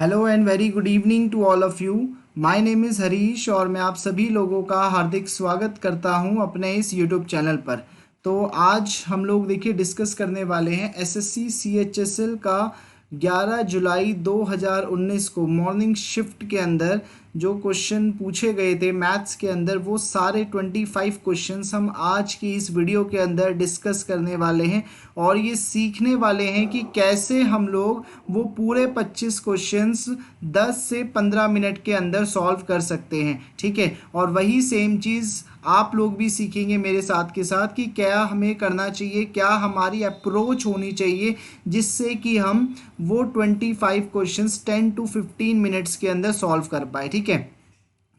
Hello and very good evening to all of you. My name is Harish और मैं आप सभी लोगों का हार्दिक स्वागत करता हूं अपने इस यूट्यूब चैनल पर। तो आज हम लोग देखिए डिस्कस करने वाले हैं एसएससी सीएचएसएल का 11 जुलाई 2019 को मॉर्निंग शिफ्ट के अंदर जो क्वेश्चन पूछे गए थे मैथ्स के अंदर, वो सारे 25 क्वेश्चंस हम आज की इस वीडियो के अंदर डिस्कस करने वाले हैं और ये सीखने वाले हैं कि कैसे हम लोग वो पूरे 25 क्वेश्चंस 10 से 15 मिनट के अंदर सॉल्व कर सकते हैं। ठीक है, और वही सेम चीज़ आप लोग भी सीखेंगे मेरे साथ के साथ कि क्या हमें करना चाहिए, क्या हमारी अप्रोच होनी चाहिए जिससे कि हम वो 25 क्वेश्चंस 10 to 15 मिनट्स के अंदर सॉल्व कर पाए। ठीक है,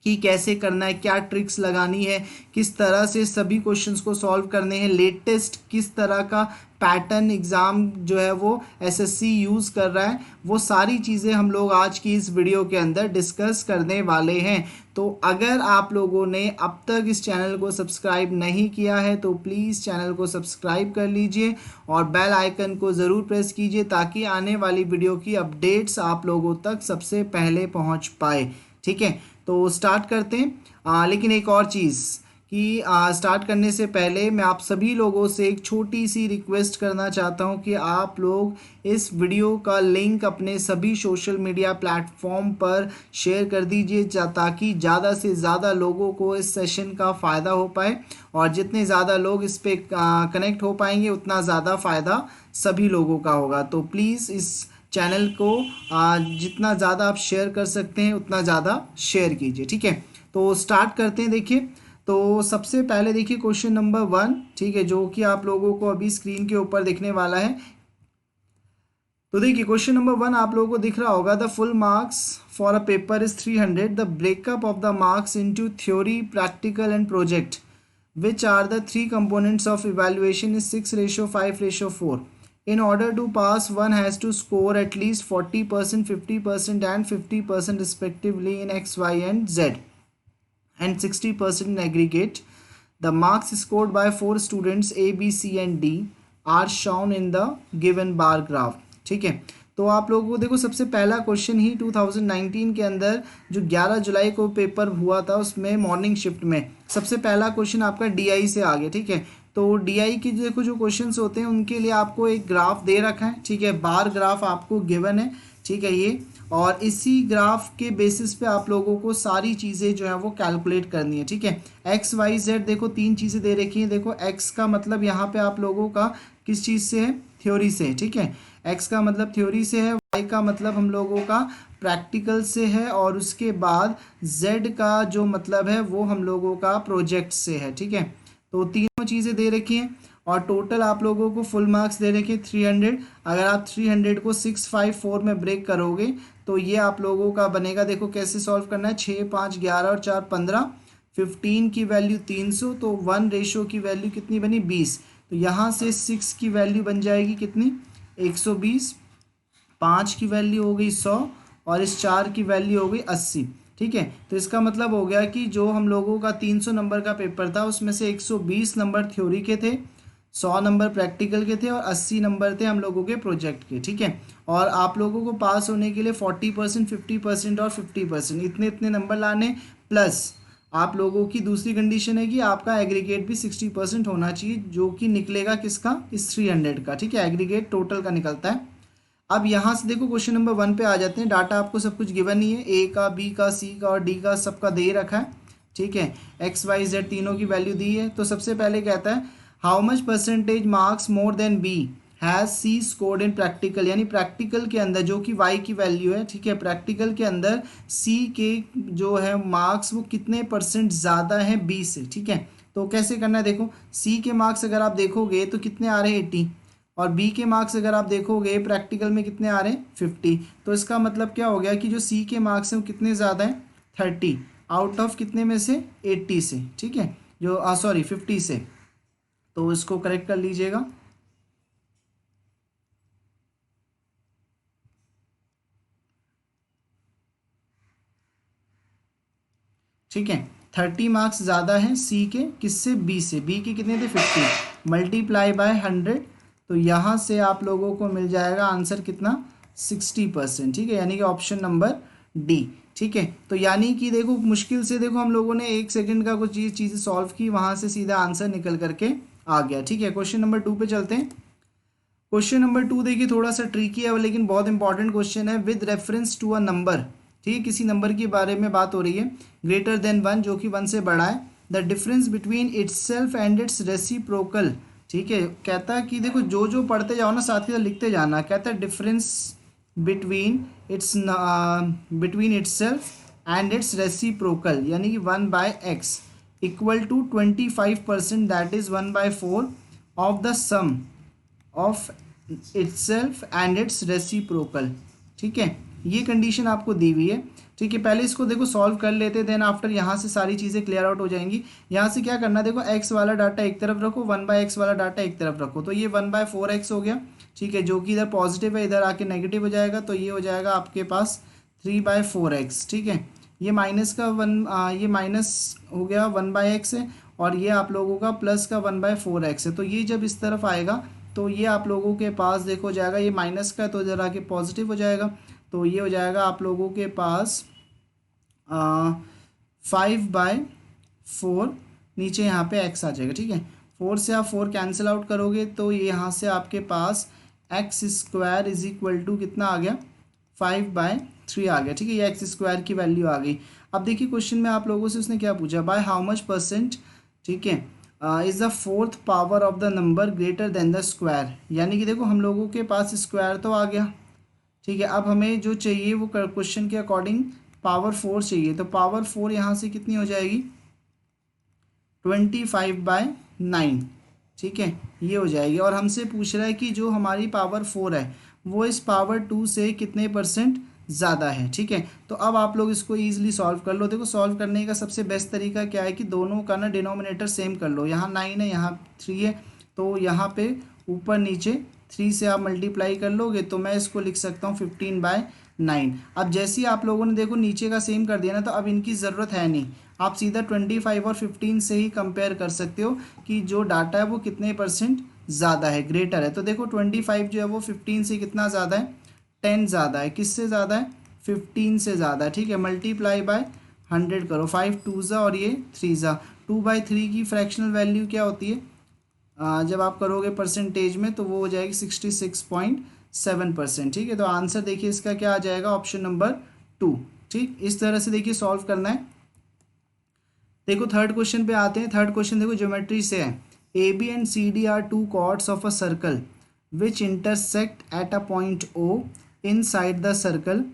कि कैसे करना है, क्या ट्रिक्स लगानी है, किस तरह से सभी क्वेश्चंस को सॉल्व करने हैं, लेटेस्ट किस तरह का पैटर्न एग्ज़ाम जो है वो एसएससी यूज़ कर रहा है, वो सारी चीज़ें हम लोग आज की इस वीडियो के अंदर डिस्कस करने वाले हैं। तो अगर आप लोगों ने अब तक इस चैनल को सब्सक्राइब नहीं किया है तो प्लीज़ चैनल को सब्सक्राइब कर लीजिए और बेल आइकन को ज़रूर प्रेस कीजिए ताकि आने वाली वीडियो की अपडेट्स आप लोगों तक सबसे पहले पहुंच पाए। ठीक है, तो स्टार्ट करते हैं। लेकिन एक और चीज़ कि स्टार्ट करने से पहले मैं आप सभी लोगों से एक छोटी सी रिक्वेस्ट करना चाहता हूं कि आप लोग इस वीडियो का लिंक अपने सभी सोशल मीडिया प्लेटफॉर्म पर शेयर कर दीजिए ताकि ज़्यादा से ज़्यादा लोगों को इस सेशन का फ़ायदा हो पाए और जितने ज़्यादा लोग इस पर कनेक्ट हो पाएंगे उतना ज़्यादा फ़ायदा सभी लोगों का होगा। तो प्लीज़ इस चैनल को जितना ज़्यादा आप शेयर कर सकते हैं उतना ज़्यादा शेयर कीजिए। ठीक है, तो स्टार्ट करते हैं। देखिए, तो सबसे पहले देखिए क्वेश्चन नंबर 1, ठीक है, जो कि आप लोगों को अभी स्क्रीन के ऊपर दिखने वाला है। तो देखिए क्वेश्चन नंबर 1 आप लोगों को दिख रहा होगा, the full marks for a paper is 300, the breakup of the marks into theory, practical and project which are the three components of evaluation is 6:5:4. In order to pass, one has to score at least 40%, 50% and 50% respectively in X, Y and Z and 60% in aggregate. The marks scored by 4 students A, B, C and D are shown in the given bar graph. ठीक है, तो आप लोगों को देखो सबसे पहला question ही 2019 के अंदर जो 11 जुलाई को पेपर हुआ था उसमें मॉर्निंग शिफ्ट में सबसे पहला क्वेश्चन आपका डीआई से आ गया। ठीक है, तो डीआई के देखो जो क्वेश्चंस होते हैं उनके लिए आपको एक ग्राफ दे रखा है। ठीक है, बार ग्राफ आपको गिवन है। ठीक है, ये और इसी ग्राफ के बेसिस पे आप लोगों को सारी चीज़ें जो है वो कैलकुलेट करनी है। ठीक है, एक्स वाई जेड देखो 3 चीज़ें दे रखी हैं। देखो एक्स का मतलब यहाँ पे आप लोगों का किस चीज़ से है, थ्योरी से है। ठीक है, एक्स का मतलब थ्योरी से है, वाई का मतलब हम लोगों का प्रैक्टिकल से है और उसके बाद जेड का जो मतलब है वो हम लोगों का प्रोजेक्ट से है। ठीक है, तो तीनों चीज़ें दे रखी हैं और टोटल आप लोगों को फुल मार्क्स दे रखे 300। अगर आप 300 को 654 में ब्रेक करोगे तो ये आप लोगों का बनेगा। देखो कैसे सॉल्व करना है, 6, 5, 11 और 4, 15, 15 की वैल्यू 300, तो 1 की वैल्यू कितनी बनी, 20। तो यहाँ से 6 की वैल्यू बन जाएगी कितनी, 120, 5 की वैल्यू हो गई 100 और इस 4 की वैल्यू हो गई 80। ठीक है, तो इसका मतलब हो गया कि जो हम लोगों का 300 नंबर का पेपर था उसमें से 120 नंबर थ्योरी के थे, 100 नंबर प्रैक्टिकल के थे और 80 नंबर थे हम लोगों के प्रोजेक्ट के। ठीक है, और आप लोगों को पास होने के लिए 40%, 50% और 50% इतने इतने नंबर लाने, प्लस आप लोगों की दूसरी कंडीशन है कि आपका एग्रीगेट भी 60% होना चाहिए, जो कि निकलेगा किसका, इस 300 का। ठीक है, एग्रीगेट टोटल का निकलता है। अब यहाँ से देखो क्वेश्चन नंबर 1 पे आ जाते हैं। डाटा आपको सब कुछ गिवन ही है, ए का, बी का, सी का और डी का सबका दे रखा है। ठीक है, एक्स वाई जेड तीनों की वैल्यू दी है। तो सबसे पहले कहता है how much percentage marks more than B has C scored in practical, यानी प्रैक्टिकल के अंदर जो कि वाई की वैल्यू है। ठीक है, प्रैक्टिकल के अंदर सी के जो है मार्क्स वो कितने परसेंट ज़्यादा हैं बी से। ठीक है, तो कैसे करना है, देखो सी के मार्क्स अगर आप देखोगे तो कितने आ रहे हैं 80 और बी के मार्क्स अगर आप देखोगे प्रैक्टिकल में कितने आ रहे हैं 50। तो इसका मतलब क्या हो गया कि जो सी के मार्क्स हैं वो कितने ज़्यादा हैं, 30 आउट ऑफ कितने में से, 80 से। ठीक है, जो सॉरी 50 से, तो इसको करेक्ट कर लीजिएगा। ठीक है, 30 मार्क्स ज़्यादा हैं सी के, किससे, बी से। बी के कितने थे, 50 मल्टीप्लाई बाय 100, तो यहाँ से आप लोगों को मिल जाएगा आंसर कितना, 60%, ठीक है, यानी कि ऑप्शन नंबर डी। ठीक है, तो यानी कि देखो मुश्किल से देखो हम लोगों ने 1 सेकंड का कुछ चीज़ें सॉल्व की, वहाँ से सीधा आंसर निकल करके आ गया। ठीक है, क्वेश्चन नंबर 2 पे चलते हैं। क्वेश्चन नंबर 2 देखिए थोड़ा सा ट्रिकी है लेकिन बहुत इंपॉर्टेंट क्वेश्चन है। With reference to a number, ठीक है, किसी नंबर के बारे में बात हो रही है, ग्रेटर देन 1, जो कि 1 से बड़ा है, the difference between itself and its reciprocal. ठीक है, कहता है कि देखो जो जो पढ़ते जाओ ना साथ ही साथ लिखते जाना। कहता है difference between between itself and its reciprocal, यानी कि 1/x equal to 25%, that is 1/4 of the sum of itself and its reciprocal. ठीक है, ये कंडीशन आपको दी हुई है। ठीक है, पहले इसको देखो सॉल्व कर लेते, देन आफ्टर यहाँ से सारी चीज़ें क्लियर आउट हो जाएंगी। यहाँ से क्या करना, देखो x वाला डाटा एक तरफ रखो, 1/x वाला डाटा एक तरफ रखो, तो ये 1/4x हो गया। ठीक है, जो कि इधर पॉजिटिव है इधर आके नेगेटिव हो जाएगा, तो ये हो जाएगा आपके पास 3/4x। ठीक है, ये माइनस का ये माइनस हो गया 1/x है, और ये आप लोगों का प्लस का 1/4x है। तो ये जब इस तरफ आएगा तो ये आप लोगों के पास देखो जाएगा, ये माइनस का है तो इधर आके पॉजिटिव हो जाएगा, तो ये हो जाएगा आप लोगों के पास 5/4, नीचे यहाँ पे x आ जाएगा। ठीक है, 4 से आप 4 कैंसिल आउट करोगे तो ये यहाँ से आपके पास x² इज इक्वल टू कितना आ गया, 5/3 आ गया। ठीक है, ये x² की वैल्यू आ गई। अब देखिए क्वेश्चन में आप लोगों से उसने क्या पूछा, बाय हाउ मच परसेंट, ठीक है, is the fourth power of the number greater than the square. यानी कि देखो हम लोगों के पास स्क्वायर तो आ गया। ठीक है, अब हमें जो चाहिए वो क्वेश्चन के अकॉर्डिंग पावर 4 चाहिए, तो पावर 4 यहाँ से कितनी हो जाएगी, 25/9। ठीक है, ये हो जाएगी, और हमसे पूछ रहा है कि जो हमारी पावर 4 है वो इस पावर 2 से कितने परसेंट ज़्यादा है। ठीक है, तो अब आप लोग इसको ईजिली सॉल्व कर लो। देखो सॉल्व करने का सबसे बेस्ट तरीका क्या है कि दोनों का ना डिनोमिनेटर सेम कर लो। यहाँ 9 है, यहाँ 3 है, तो यहाँ पे ऊपर नीचे 3 से आप मल्टीप्लाई कर लोगे तो मैं इसको लिख सकता हूँ 15/9। अब जैसे ही आप लोगों ने देखो नीचे का सेम कर दिया ना, तो अब इनकी ज़रूरत है नहीं, आप सीधा 25 और 15 से ही कंपेयर कर सकते हो कि जो डाटा है वो कितने परसेंट ज़्यादा है, ग्रेटर है। तो देखो 25 जो है वो 15 से कितना ज़्यादा है, 10 ज़्यादा है। किससे ज़्यादा है, 15 से ज़्यादा है। ठीक है, मल्टीप्लाई बाय 100 करो, 5 2 ज़ा और ये 3 ज़ा। 2/3 की फ्रैक्शनल वैल्यू क्या होती है, जब आप करोगे परसेंटेज में तो वो हो जाएगी 66.7%। ठीक है, तो आंसर देखिए इसका क्या आ जाएगा, ऑप्शन नंबर 2। ठीक, इस तरह से देखिए सॉल्व करना है। देखो थर्ड क्वेश्चन पे आते हैं। थर्ड क्वेश्चन देखो ज्योमेट्री से है। A B and C D are two chords of a circle which intersect at a point O inside the circle.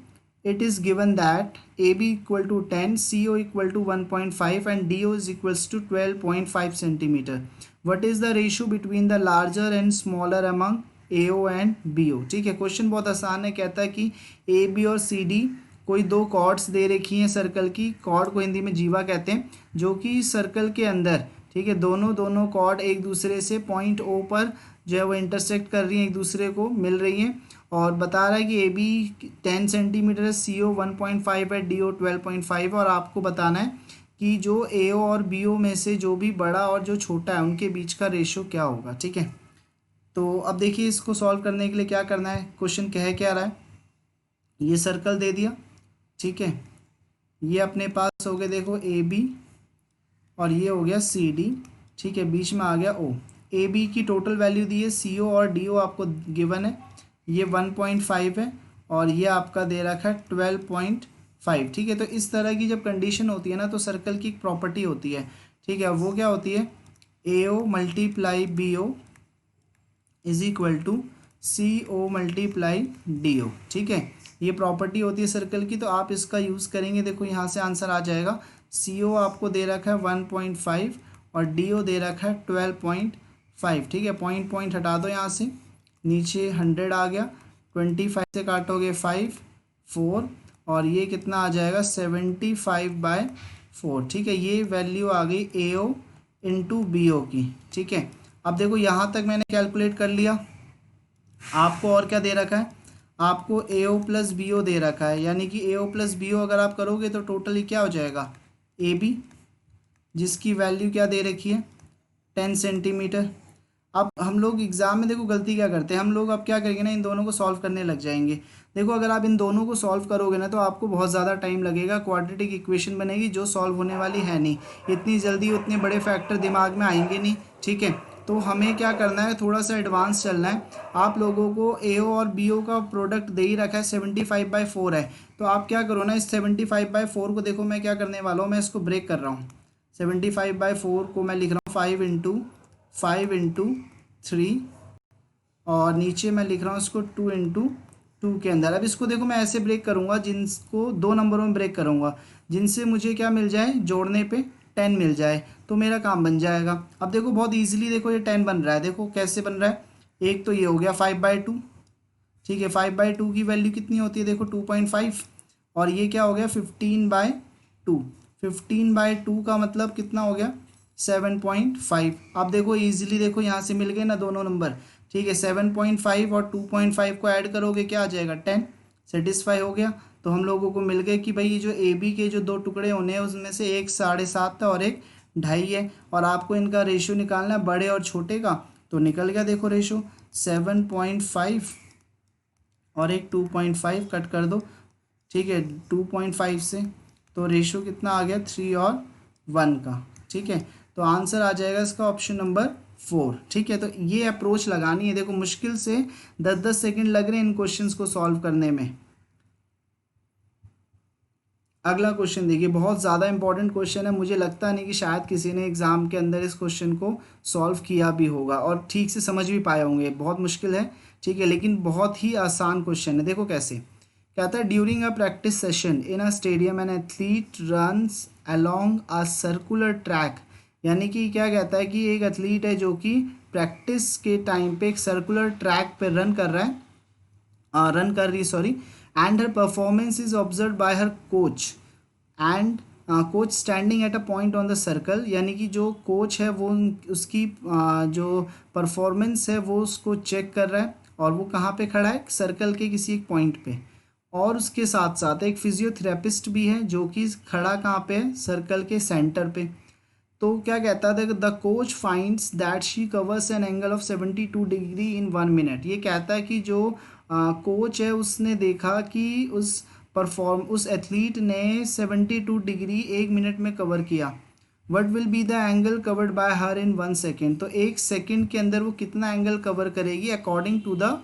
It is given that AB equal to 10, CO equal to 1.5 and DO is equals to 12.5 centimeter. What is the ratio between the larger and smaller among AO and BO? ठीक है, question बहुत आसान है। कहता है कि AB और CD कोई दो कॉर्ड्स दे रखी हैं सर्कल की, कॉर्ड को हिंदी में जीवा कहते हैं, जो कि सर्कल के अंदर, ठीक है, दोनों कॉर्ड एक दूसरे से पॉइंट ओ पर जो है वो इंटरसेक्ट कर रही हैं, एक दूसरे को मिल रही हैं, और बता रहा है कि ए बी 10 सेंटीमीटर है, सी ओ 1.5 है, डी ओ 12.5, और आपको बताना है कि जो ए ओ और बी ओ में से जो भी बड़ा और जो छोटा है उनके बीच का रेशो क्या होगा। ठीक है, तो अब देखिए इसको सॉल्व करने के लिए क्या करना है, क्वेश्चन कह क्या रहा है, ये सर्कल दे दिया। ठीक है, ये अपने पास हो गया देखो ए बी, और ये हो गया सी डी। ठीक है, बीच में आ गया ओ। ए बी की टोटल वैल्यू दी है, सी ओ और डी ओ आपको गिवन है, ये 1.5 है, और ये आपका दे रखा है 12.5। ठीक है, तो इस तरह की जब कंडीशन होती है ना तो सर्कल की एक प्रॉपर्टी होती है। ठीक है, वो क्या होती है, A O multiply B O is equal to C O multiply D O. ठीक है, ये प्रॉपर्टी होती है सर्कल की, तो आप इसका यूज़ करेंगे। देखो यहाँ से आंसर आ जाएगा, सी ओ आपको दे रखा है 1.5 और डी ओ दे रखा है 12.5। ठीक है, पॉइंट हटा दो यहाँ से, नीचे 100 आ गया, 25 से काटोगे 5 4, और ये कितना आ जाएगा 75/4। ठीक है, ये वैल्यू आ गई ए ओ इंटू बी ओ की। ठीक है, अब देखो यहाँ तक मैंने कैलकुलेट कर लिया। आपको और क्या दे रखा है, आपको ए ओ प्लस बी ओ दे रखा है, यानी कि ए ओ प्लस बी ओ अगर आप करोगे तो टोटली क्या हो जाएगा, ए बी, जिसकी वैल्यू क्या दे रखी है 10 सेंटीमीटर। अब हम लोग एग्ज़ाम में देखो गलती क्या करते हैं हम लोग, अब क्या करेंगे ना, इन दोनों को सॉल्व करने लग जाएंगे। देखो अगर आप इन दोनों को सॉल्व करोगे ना तो आपको बहुत ज़्यादा टाइम लगेगा, क्वाड्रेटिक इक्वेशन बनेगी जो सॉल्व होने वाली है नहीं, इतनी जल्दी उतने बड़े फैक्टर दिमाग में आएंगे नहीं, ठीक है। तो हमें क्या करना है, थोड़ा सा एडवांस चलना है। आप लोगों को AO और BO का प्रोडक्ट दे ही रखा है, 75/4 है। तो आप क्या करो ना, इस 75/4 को देखो मैं क्या करने वाला हूँ, मैं इसको ब्रेक कर रहा हूँ। 75/4 को मैं लिख रहा हूँ 5 × 3 और नीचे मैं लिख रहा हूँ इसको 2 × 2 के अंदर। अब इसको देखो मैं ऐसे ब्रेक करूँगा, जिनको 2 नंबरों में ब्रेक करूँगा, जिनसे मुझे क्या मिल जाए, जोड़ने पे 10 मिल जाए, तो मेरा काम बन जाएगा। अब देखो बहुत इजीली देखो ये 10 बन रहा है, देखो कैसे बन रहा है। एक तो ये हो गया 5/2, ठीक है। 5/2 की वैल्यू कितनी होती है, देखो 2.5, और ये क्या हो गया 15/2। 15/2 का मतलब कितना हो गया 7.5। अब देखो इजीली देखो यहाँ से मिल गए ना दोनों नंबर, ठीक है। 7.5 और 2.5 को ऐड करोगे क्या आ जाएगा 10, सेटिस्फाई हो गया। तो हम लोगों को मिल गए कि भाई ये जो AB के जो 2 टुकड़े होने हैं उसमें से एक 7.5 था और एक 2.5 है, और आपको इनका रेशियो निकालना है बड़े और छोटे का। तो निकल गया देखो रेशियो 7.5 और एक 2.5 कट कर दो, ठीक है 2.5 से, तो रेशियो कितना आ गया 3 और 1 का, ठीक है। तो आंसर आ जाएगा इसका ऑप्शन नंबर 4, ठीक है। तो ये अप्रोच लगानी है, देखो मुश्किल से 10-10 सेकंड लग रहे हैं इन क्वेश्चंस को सॉल्व करने में। अगला क्वेश्चन देखिए, बहुत ज़्यादा इंपॉर्टेंट क्वेश्चन है, मुझे लगता नहीं कि शायद किसी ने एग्जाम के अंदर इस क्वेश्चन को सॉल्व किया भी होगा और ठीक से समझ भी पाए होंगे। बहुत मुश्किल है, ठीक है, लेकिन बहुत ही आसान क्वेश्चन है। देखो कैसे कहता है, during a practice session in a stadium an athlete runs along a circular track. यानी कि क्या कहता है कि एक एथलीट है जो कि प्रैक्टिस के टाइम पे एक सर्कुलर ट्रैक पे रन कर रहा है, sorry, and her performance is observe by her coach and coach standing at a point on the circle. यानी कि जो कोच है वो उसकी जो परफॉर्मेंस है वो उसको चेक कर रहा है, और वो कहाँ पे खड़ा है, सर्कल के किसी एक पॉइंट पे। और उसके साथ साथ एक फिजियोथेरेपिस्ट भी है जो कि खड़ा कहाँ पे है, सर्कल के सेंटर पे। तो क्या कहता था, the coach finds that she covers an angle of 72 degree in 1 minute. ये कहता है कि जो कोच है उसने देखा कि उस एथलीट ने 72 डिग्री 1 मिनट में कवर किया। What will be the angle covered by her in 1 second. तो 1 सेकेंड के अंदर वो कितना एंगल कवर करेगी according to the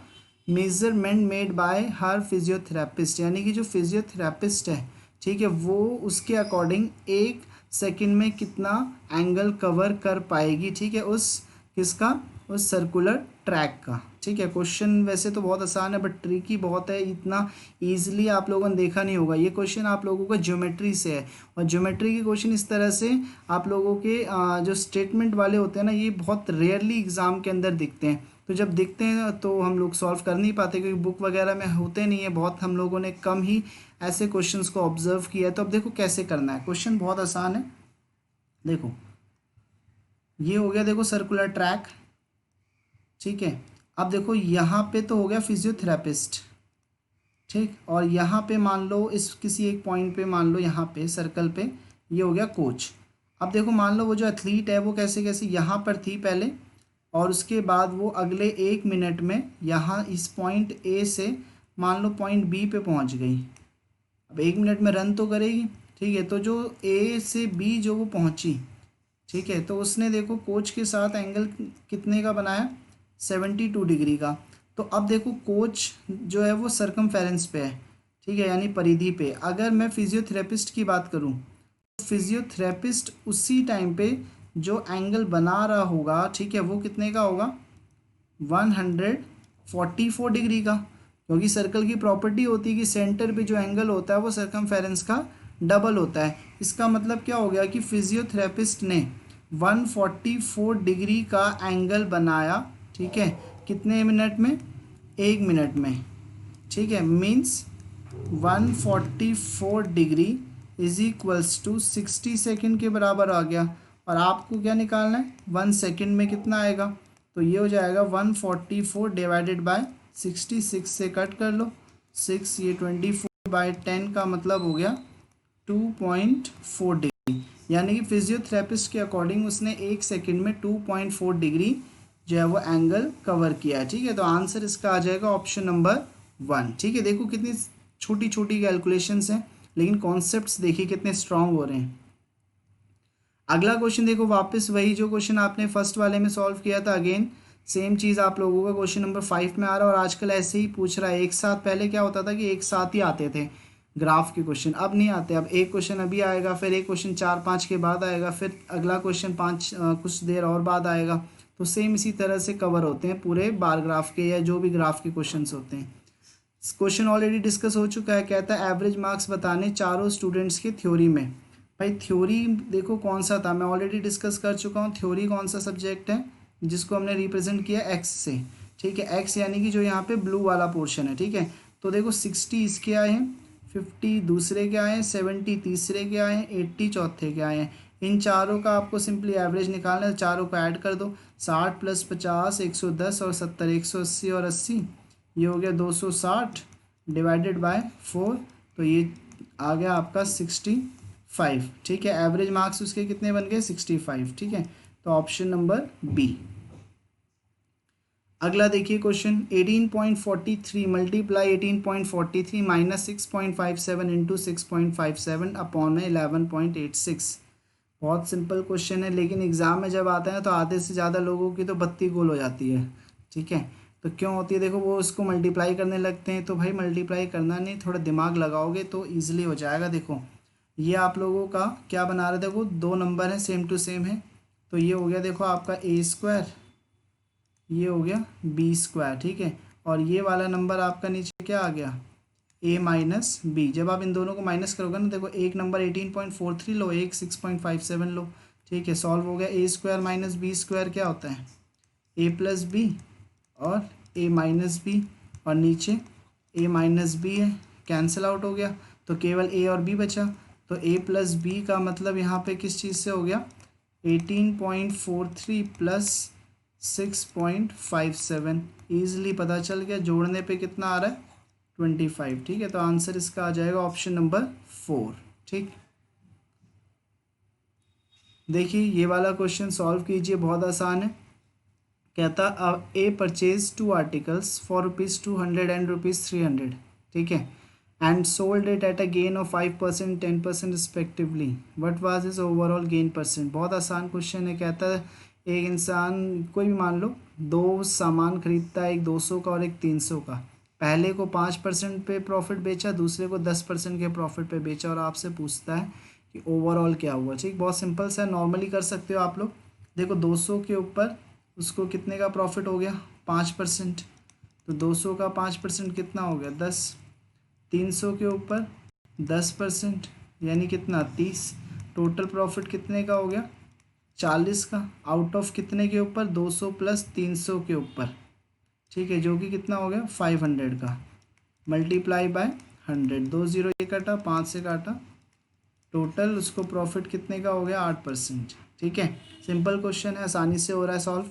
measurement made by her physiotherapist. यानी कि जो फिजियोथेरेपिस्ट है, ठीक है, वो उसके अकॉर्डिंग 1 सेकंड में कितना एंगल कवर कर पाएगी, ठीक है, उस सर्कुलर ट्रैक का, ठीक है। क्वेश्चन वैसे तो बहुत आसान है बट ट्रिकी बहुत है, इतना इजीली आप लोगों ने देखा नहीं होगा। ये क्वेश्चन आप लोगों का ज्योमेट्री से है, और ज्योमेट्री के क्वेश्चन इस तरह से आप लोगों के जो स्टेटमेंट वाले होते हैं ना, ये बहुत रेयरली एग्ज़ाम के अंदर दिखते हैं। तो जब दिखते हैं तो हम लोग सॉल्व कर नहीं पाते क्योंकि बुक वगैरह में होते नहीं है, बहुत हम लोगों ने कम ही ऐसे क्वेश्चंस को ऑब्जर्व किया है। तो अब देखो कैसे करना है, क्वेश्चन बहुत आसान है। देखो ये हो गया, देखो सर्कुलर ट्रैक, ठीक है। अब देखो यहाँ पे तो हो गया फिजियोथेरेपिस्ट, ठीक, और यहाँ पे मान लो इस किसी एक पॉइंट पे, मान लो यहाँ पे सर्कल पे ये हो गया कोच। अब देखो मान लो वो जो एथलीट है वो कैसे कैसे यहाँ पर थी पहले, और उसके बाद वो अगले 1 मिनट में यहाँ इस पॉइंट A से मान लो पॉइंट B पे पहुँच गई। अब 1 मिनट में रन तो करेगी, ठीक है। तो जो A से B जो वो पहुँची, ठीक है, तो उसने देखो कोच के साथ एंगल कितने का बनाया, 72 डिग्री का। तो अब देखो कोच जो है वो सर्कमफेरेंस पे है, ठीक है, यानी परिधि पे। अगर मैं फिजियोथेरेपिस्ट की बात करूं, तो फिजियोथेरेपिस्ट उसी टाइम पे जो एंगल बना रहा होगा, ठीक है, वो कितने का होगा, 144 डिग्री का। क्योंकि सर्कल की प्रॉपर्टी होती है कि सेंटर पे जो एंगल होता है वो सर्कमफेरेंस का डबल होता है। इसका मतलब क्या हो गया कि फिजियोथेरेपिस्ट ने 144 डिग्री का एंगल बनाया, ठीक है, कितने मिनट में, 1 मिनट में, ठीक है। Means 144 degree is equals to 60 second के बराबर आ गया। और आपको क्या निकालना है, 1 सेकेंड में कितना आएगा, तो ये हो जाएगा 144 डिवाइडेड बाय 66 से कट कर लो 6, ये 24/10 का मतलब हो गया 2.4 डिग्री। यानी कि फिजियोथेरेपिस्ट के अकॉर्डिंग उसने 1 सेकेंड में 2.4 डिग्री जो है वो एंगल कवर किया है, ठीक है। तो आंसर इसका आ जाएगा ऑप्शन नंबर 1। ठीक है, देखो कितनी छोटी छोटी कैलकुलेशंस हैं, लेकिन कॉन्सेप्ट्स देखिए कितने स्ट्रांग हो रहे हैं। अगला क्वेश्चन देखो, वापस वही जो क्वेश्चन आपने फर्स्ट वाले में सॉल्व किया था, अगेन सेम चीज़ आप लोगों का क्वेश्चन नंबर 5 में आ रहा है, और आजकल ऐसे ही पूछ रहा है एक साथ। पहले क्या होता था कि एक साथ ही आते थे ग्राफ के क्वेश्चन, अब नहीं आते। अब एक क्वेश्चन अभी आएगा, फिर एक क्वेश्चन 4-5 के बाद आएगा, फिर अगला क्वेश्चन कुछ देर और बाद आएगा। तो सेम इसी तरह से कवर होते हैं पूरे बार ग्राफ के या जो भी ग्राफ के क्वेश्चन होते हैं। क्वेश्चन ऑलरेडी डिस्कस हो चुका है, कहता है एवरेज मार्क्स बताने चारों स्टूडेंट्स के थ्योरी में। भाई थ्योरी देखो कौन सा था, मैं ऑलरेडी डिस्कस कर चुका हूँ। थ्योरी कौन सा सब्जेक्ट है जिसको हमने रिप्रेजेंट किया एक्स से। ठीक है, एक्स यानी कि जो यहाँ पे ब्लू वाला पोर्शन है। ठीक है, तो देखो 60 इसके आए हैं, 50 दूसरे के आए हैं, 70 तीसरे के आए हैं, 80 चौथे के आए हैं। इन चारों का आपको सिंपली एवरेज निकालना है, चारों को ऐड कर दो। 60 + 50 110 और 70 180 और 80, ये हो गया 260 डिवाइडेड बाय 4, तो ये आ गया आपका 65। ठीक है, एवरेज मार्क्स उसके कितने बन गए 65। ठीक है, तो ऑप्शन नंबर बी। अगला देखिए question, 18.43 multiply 18.43 minus 6.57 into 6.57 upon में 11.86। बहुत सिंपल क्वेश्चन है, लेकिन एग्जाम में जब आता है तो आधे से ज़्यादा लोगों की तो बत्ती गोल हो जाती है। ठीक है, तो क्यों होती है, देखो वो उसको मल्टीप्लाई करने लगते हैं। तो भाई मल्टीप्लाई करना नहीं, थोड़ा दिमाग लगाओगे तो ईजिली हो जाएगा। देखो ये आप लोगों का क्या बना रहे, देखो दो नंबर हैं सेम टू सेम है, तो ये हो गया देखो आपका a², ये हो गया b²। ठीक है, और ये वाला नंबर आपका नीचे क्या आ गया a-b। जब आप इन दोनों को माइनस करोगे ना, देखो एक नंबर 18.43 लो, एक 6.57 लो। ठीक है, सॉल्व हो गया। a² - b² क्या होता है a+b और a-b, और नीचे a-b है, कैंसिल आउट हो गया, तो केवल a और b बचा। तो a+b का मतलब यहाँ पे किस चीज़ से हो गया 18.43 प्लस 6.57। ईजिली पता चल गया, जोड़ने पे कितना आ रहा है 25। ठीक है, तो आंसर इसका आ जाएगा ऑप्शन नंबर 4। ठीक, देखिए ये वाला क्वेश्चन सॉल्व कीजिए, बहुत आसान है। कहता अब ए परचेज 2 आर्टिकल्स फॉर ₹200 एंड ₹300। ठीक है, and sold it at a gain of 5% 10% respectively, what was is overall gain percent. बहुत आसान क्वेश्चन है। कहता है एक इंसान कोई भी मान लो दो सामान खरीदता है, एक 200 का और एक 300 का। पहले को 5% पे प्रॉफिट बेचा, दूसरे को 10% के प्रॉफिट पे बेचा, और आपसे पूछता है कि ओवरऑल क्या हुआ। ठीक, बहुत सिंपल सा, नॉर्मली कर सकते हो आप लोग। देखो 200 के ऊपर उसको कितने का प्रॉफिट हो गया 5%, तो 200 का 5% कितना हो गया 10। 300 के ऊपर 10% यानी कितना 30, टोटल प्रॉफिट कितने का हो गया 40 का। आउट ऑफ कितने के ऊपर 200 + 300 के ऊपर। ठीक है, जो कि कितना हो गया 500 का, मल्टीप्लाई बाय 100। 2 0 ये कटा, 5 से काटा, टोटल उसको प्रॉफिट कितने का हो गया 8%। ठीक है, सिंपल क्वेश्चन है, आसानी से हो रहा है सॉल्व।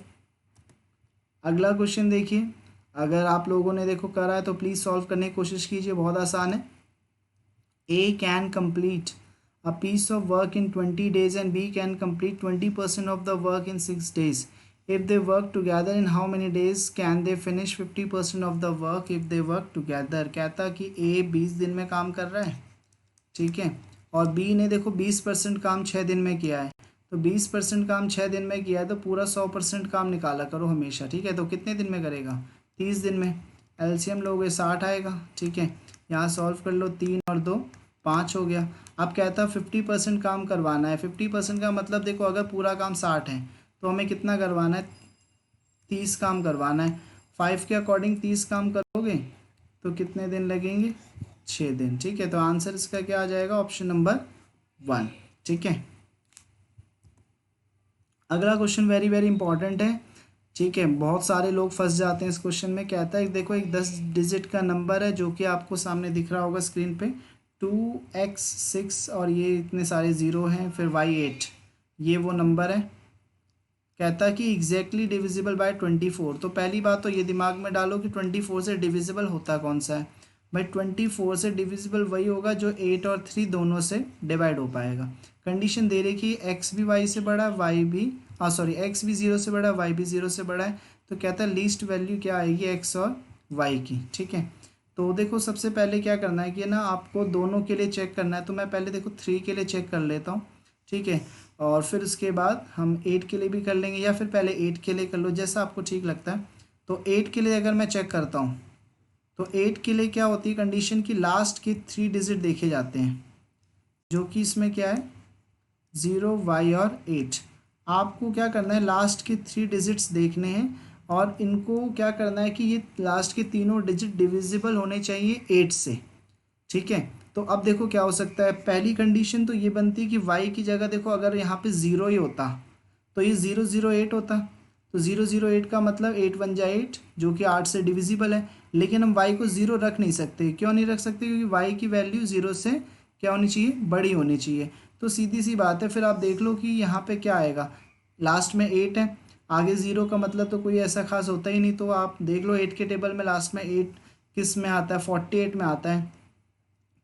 अगला क्वेश्चन देखिए, अगर आप लोगों ने देखो करा है तो प्लीज़ सॉल्व करने की कोशिश कीजिए, बहुत आसान है। A can complete a piece of work in 20 days and B can complete 20% of the work in 6 days. If they work together, in how many days can they finish 50% of the work if they work together? कहता कि A 20 दिन में काम कर रहा है, ठीक है, और B ने देखो 20% काम 6 दिन में किया है। तो 20% काम 6 दिन में किया है, तो पूरा 100% काम निकाला करो हमेशा। ठीक है, तो कितने दिन में करेगा 30 दिन में। एलसीएम लोगे 60 आएगा। ठीक है, यहाँ सॉल्व कर लो, 3 और 2 5 हो गया। अब कहता 50% काम करवाना है। 50% का मतलब देखो अगर पूरा काम 60 है तो हमें कितना करवाना है 30 काम करवाना है। 5 के अकॉर्डिंग 30 काम करोगे तो कितने दिन लगेंगे 6 दिन। ठीक है, तो आंसर इसका क्या आ जाएगा ऑप्शन नंबर 1। ठीक है, अगला क्वेश्चन वेरी वेरी इंपॉर्टेंट है। ठीक है, बहुत सारे लोग फंस जाते हैं इस क्वेश्चन में। कहता है देखो एक 10 डिजिट का नंबर है जो कि आपको सामने दिख रहा होगा स्क्रीन पे, 2x6 और ये इतने सारे ज़ीरो हैं, फिर y8, ये वो नंबर है। कहता है कि एग्जैक्टली डिविजिबल बाय 24। तो पहली बात तो ये दिमाग में डालो कि 24 से डिविजिबल होता कौन सा है। भाई 24 से डिविजिबल वही होगा जो 8 और 3 दोनों से डिवाइड हो पाएगा। कंडीशन दे रही कि x भी y से बड़ा है, y भी x भी 0 से बड़ा है, y भी 0 से बड़ा है। तो कहता है लीस्ट वैल्यू क्या आएगी x और y की। ठीक है, तो देखो सबसे पहले क्या करना है कि ना आपको दोनों के लिए चेक करना है। तो मैं पहले देखो 3 के लिए चेक कर लेता हूँ, ठीक है, और फिर उसके बाद हम 8 के लिए भी कर लेंगे, या फिर पहले 8 के लिए कर लो, जैसा आपको ठीक लगता है। तो 8 के लिए अगर मैं चेक करता हूँ तो 8 के लिए क्या होती है कंडीशन की लास्ट के 3 डिजिट देखे जाते हैं, जो कि इसमें क्या है 0 वाई और 8। आपको क्या करना है लास्ट के 3 डिजिट्स देखने हैं और इनको क्या करना है कि ये लास्ट के तीनों डिजिट डिविजिबल होने चाहिए 8 से, ठीक है। तो अब देखो क्या हो सकता है, पहली कंडीशन तो ये बनती है कि y की जगह देखो अगर यहाँ पे 0 ही होता तो ये 008 होता। तो 008 का मतलब 8 वन जा 8, जो कि 8 से डिविजिबल है। लेकिन हम y को 0 रख नहीं सकते, क्यों नहीं रख सकते, क्योंकि y की वैल्यू 0 से क्या होनी चाहिए, बड़ी होनी चाहिए। तो सीधी सी बात है, फिर आप देख लो कि यहाँ पे क्या आएगा, लास्ट में 8 है, आगे 0 का मतलब तो कोई ऐसा खास होता ही नहीं। तो आप देख लो 8 के टेबल में लास्ट में 8 किस में आता है, 48 में आता है।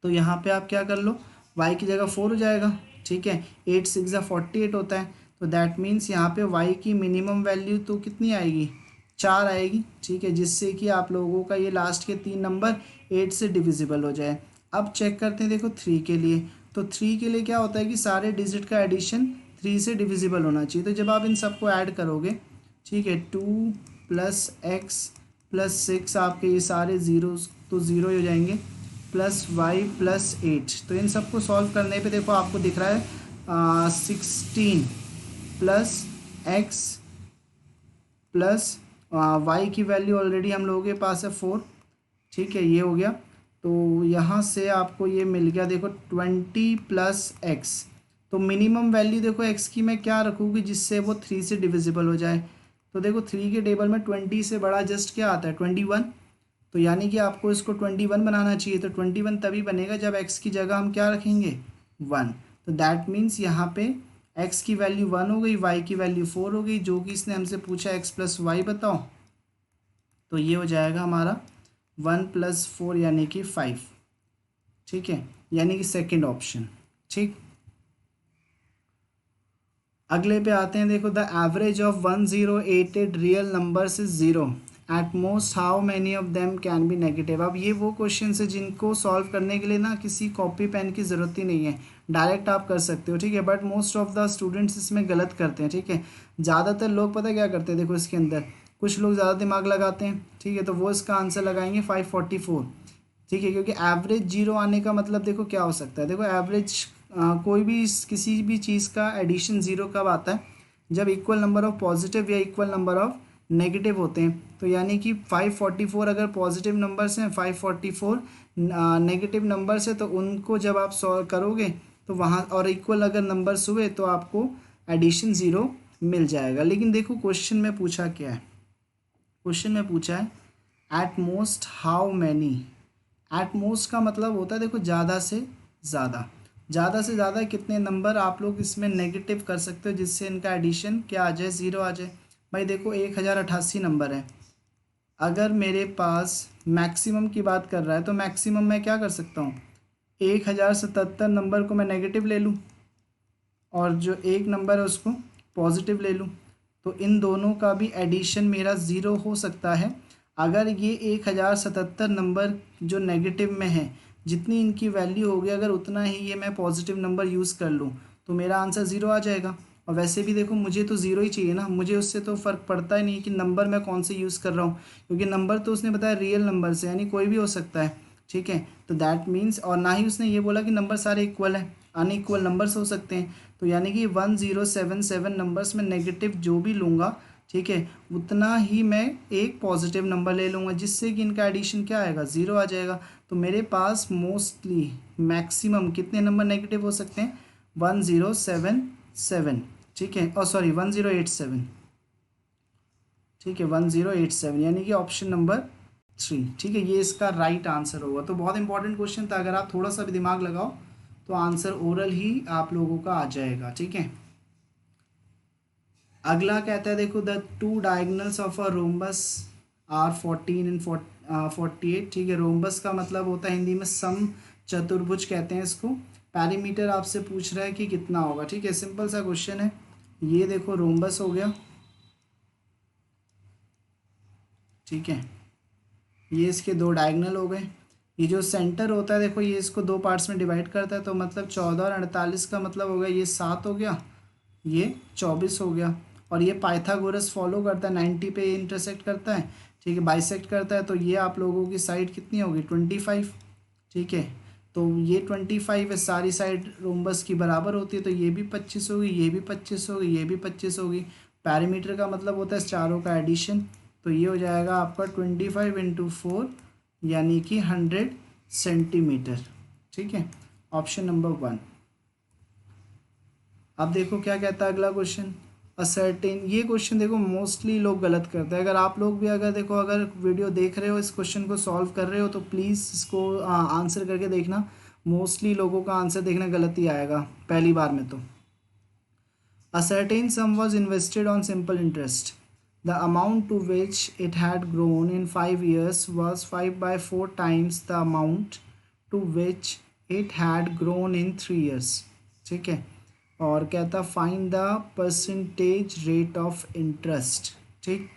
तो यहाँ पे आप क्या कर लो, y की जगह 4 हो जाएगा, ठीक है। 8 6 या 48 होता है, तो दैट मीन्स यहाँ पे y की मिनिमम वैल्यू तो कितनी आएगी, 4 आएगी, ठीक है, जिससे कि आप लोगों का ये लास्ट के 3 नंबर 8 से डिविजिबल हो जाए। अब चेक करते हैं देखो 3 के लिए। तो 3 के लिए क्या होता है कि सारे डिजिट का एडिशन 3 से डिविजिबल होना चाहिए। तो जब आप इन सबको ऐड करोगे, ठीक है, 2 प्लस एक्स प्लस 6, आपके ये सारे ज़ीरो तो ज़ीरो हो जाएंगे, प्लस वाई प्लस 8। तो इन सबको सॉल्व करने पे देखो आपको दिख रहा है 16 प्लस एक्स प्लस वाई की वैल्यू ऑलरेडी हम लोगों के पास है 4, ठीक है, ये हो गया। तो यहाँ से आपको ये मिल गया देखो 20 प्लस एक्स। तो मिनिमम वैल्यू देखो एक्स की मैं क्या रखूँगी जिससे वो 3 से डिविजिबल हो जाए। तो देखो 3 के टेबल में 20 से बड़ा जस्ट क्या आता है 21। तो यानी कि आपको इसको 21 बनाना चाहिए। तो 21 तभी बनेगा जब x की जगह हम क्या रखेंगे 1। तो दैट मीन्स यहाँ पे x की वैल्यू 1 हो गई, y की वैल्यू 4 हो गई, जो कि इसने हमसे पूछा x प्लस वाई बताओ। तो ये हो जाएगा हमारा 1 प्लस 4 यानी कि 5, ठीक है, यानी कि सेकेंड ऑप्शन, ठीक। अगले पे आते हैं, देखो the average of 1088 real numbers is 0, at most how many of them can be negative. अब ये वो क्वेश्चन है जिनको सॉल्व करने के लिए ना किसी कॉपी पेन की ज़रूरत ही नहीं है, डायरेक्ट आप कर सकते हो, ठीक है। But most of the students इसमें गलत करते हैं, ठीक है। ज़्यादातर लोग पता क्या करते हैं, देखो इसके अंदर कुछ लोग ज़्यादा दिमाग लगाते हैं, ठीक है, तो वो इसका आंसर लगाएंगे 544, ठीक है, क्योंकि एवरेज जीरो आने का मतलब देखो क्या हो सकता है, देखो एवरेज कोई भी किसी भी चीज़ का एडिशन ज़ीरो कब आता है, जब इक्वल नंबर ऑफ पॉजिटिव या इक्वल नंबर ऑफ नेगेटिव होते हैं। तो यानी कि 544 अगर पॉजिटिव नंबर्स हैं, 544 नेगेटिव नंबर्स है, तो उनको जब आप सॉल्व करोगे तो वहाँ और इक्वल अगर नंबर्स हुए तो आपको एडिशन ज़ीरो मिल जाएगा। लेकिन देखो क्वेश्चन में पूछा क्या है, क्वेश्चन में पूछा है at most how many. At most का मतलब होता है देखो ज़्यादा से ज़्यादा, ज़्यादा से ज़्यादा कितने नंबर आप लोग इसमें नेगेटिव कर सकते हो जिससे इनका एडिशन क्या आ जाए, ज़ीरो आ जाए। भाई देखो 1088 नंबर है, अगर मेरे पास मैक्सिमम की बात कर रहा है तो मैक्सिमम मैं क्या कर सकता हूँ, 1077 नंबर को मैं नेगेटिव ले लूँ और जो एक नंबर है उसको पॉजिटिव ले लूँ। तो इन दोनों का भी एडिशन मेरा ज़ीरो हो सकता है अगर ये 1077 नंबर जो नेगेटिव में है, जितनी इनकी वैल्यू होगी अगर उतना ही ये मैं पॉजिटिव नंबर यूज़ कर लूँ तो मेरा आंसर ज़ीरो आ जाएगा। और वैसे भी देखो मुझे तो ज़ीरो ही चाहिए ना, मुझे उससे तो फ़र्क पड़ता ही नहीं कि नंबर मैं कौन से यूज़ कर रहा हूँ, क्योंकि नंबर तो उसने बताया रियल नंबर से, यानी कोई भी हो सकता है, ठीक है। तो दैट मीन्स, और ना ही उसने ये बोला कि नंबर सारे इक्वल हैं, अनइक्वल नंबर्स हो सकते हैं। तो यानी कि 1077 नंबर्स में नेगेटिव जो भी लूँगा, ठीक है, उतना ही मैं एक पॉजिटिव नंबर ले लूँगा जिससे कि इनका एडिशन क्या आएगा, ज़ीरो आ जाएगा। तो मेरे पास मोस्टली मैक्सिमम कितने नंबर नेगेटिव हो सकते हैं, 1077, ठीक है, और सॉरी 1087, ठीक है, 1087, यानी कि ऑप्शन नंबर 3, ठीक है, ये इसका राइट आंसर होगा। तो बहुत इंपॉर्टेंट क्वेश्चन था, अगर आप थोड़ा सा भी दिमाग लगाओ तो आंसर ओरल ही आप लोगों का आ जाएगा, ठीक है। अगला कहता है देखो the two diagonals of a rhombus are 14 and 48, ठीक है। रोम्बस का मतलब होता है हिंदी में सम चतुर्भुज कहते हैं इसको। पैरीमीटर आपसे पूछ रहा है कि कितना होगा, ठीक है, सिंपल सा क्वेश्चन है। ये देखो रोम्बस हो गया, ठीक है, ये इसके दो डायगोनल हो गए, ये जो सेंटर होता है देखो, ये इसको दो पार्ट्स में डिवाइड करता है, तो मतलब 14 और 48 का मतलब हो गया ये 7 हो गया, ये 24 हो गया। और ये पाइथागोरस फॉलो करता है, 90 पे इंटरसेक्ट करता है, ठीक है, बाइसेक्ट करता है, तो ये आप लोगों की साइड कितनी होगी 25, ठीक है। तो ये 25 है, सारी साइड रोम्बस की बराबर होती है, तो ये भी 25 होगी, ये भी 25 होगी, ये भी 25 होगी। पैरीमीटर का मतलब होता है चारों का एडिशन, तो ये हो जाएगा आपका 25 × 4 यानी कि 100 सेंटीमीटर, ठीक है। Option number 1। अब देखो क्या कहता है अगला क्वेश्चन, असर्टेन। ये क्वेश्चन देखो मोस्टली लोग गलत करते हैं। अगर आप लोग भी अगर देखो, अगर वीडियो देख रहे हो, इस क्वेश्चन को सॉल्व कर रहे हो, तो प्लीज़ इसको आंसर करके देखना। मोस्टली लोगों का आंसर देखना गलत ही आएगा पहली बार में। तो A certain sum was invested on simple interest. The amount to which it had grown in 5 years was 5/4 times the amount to which it had grown in 3 years. ठीक है। और कहता find the percentage rate of interest, ठीक।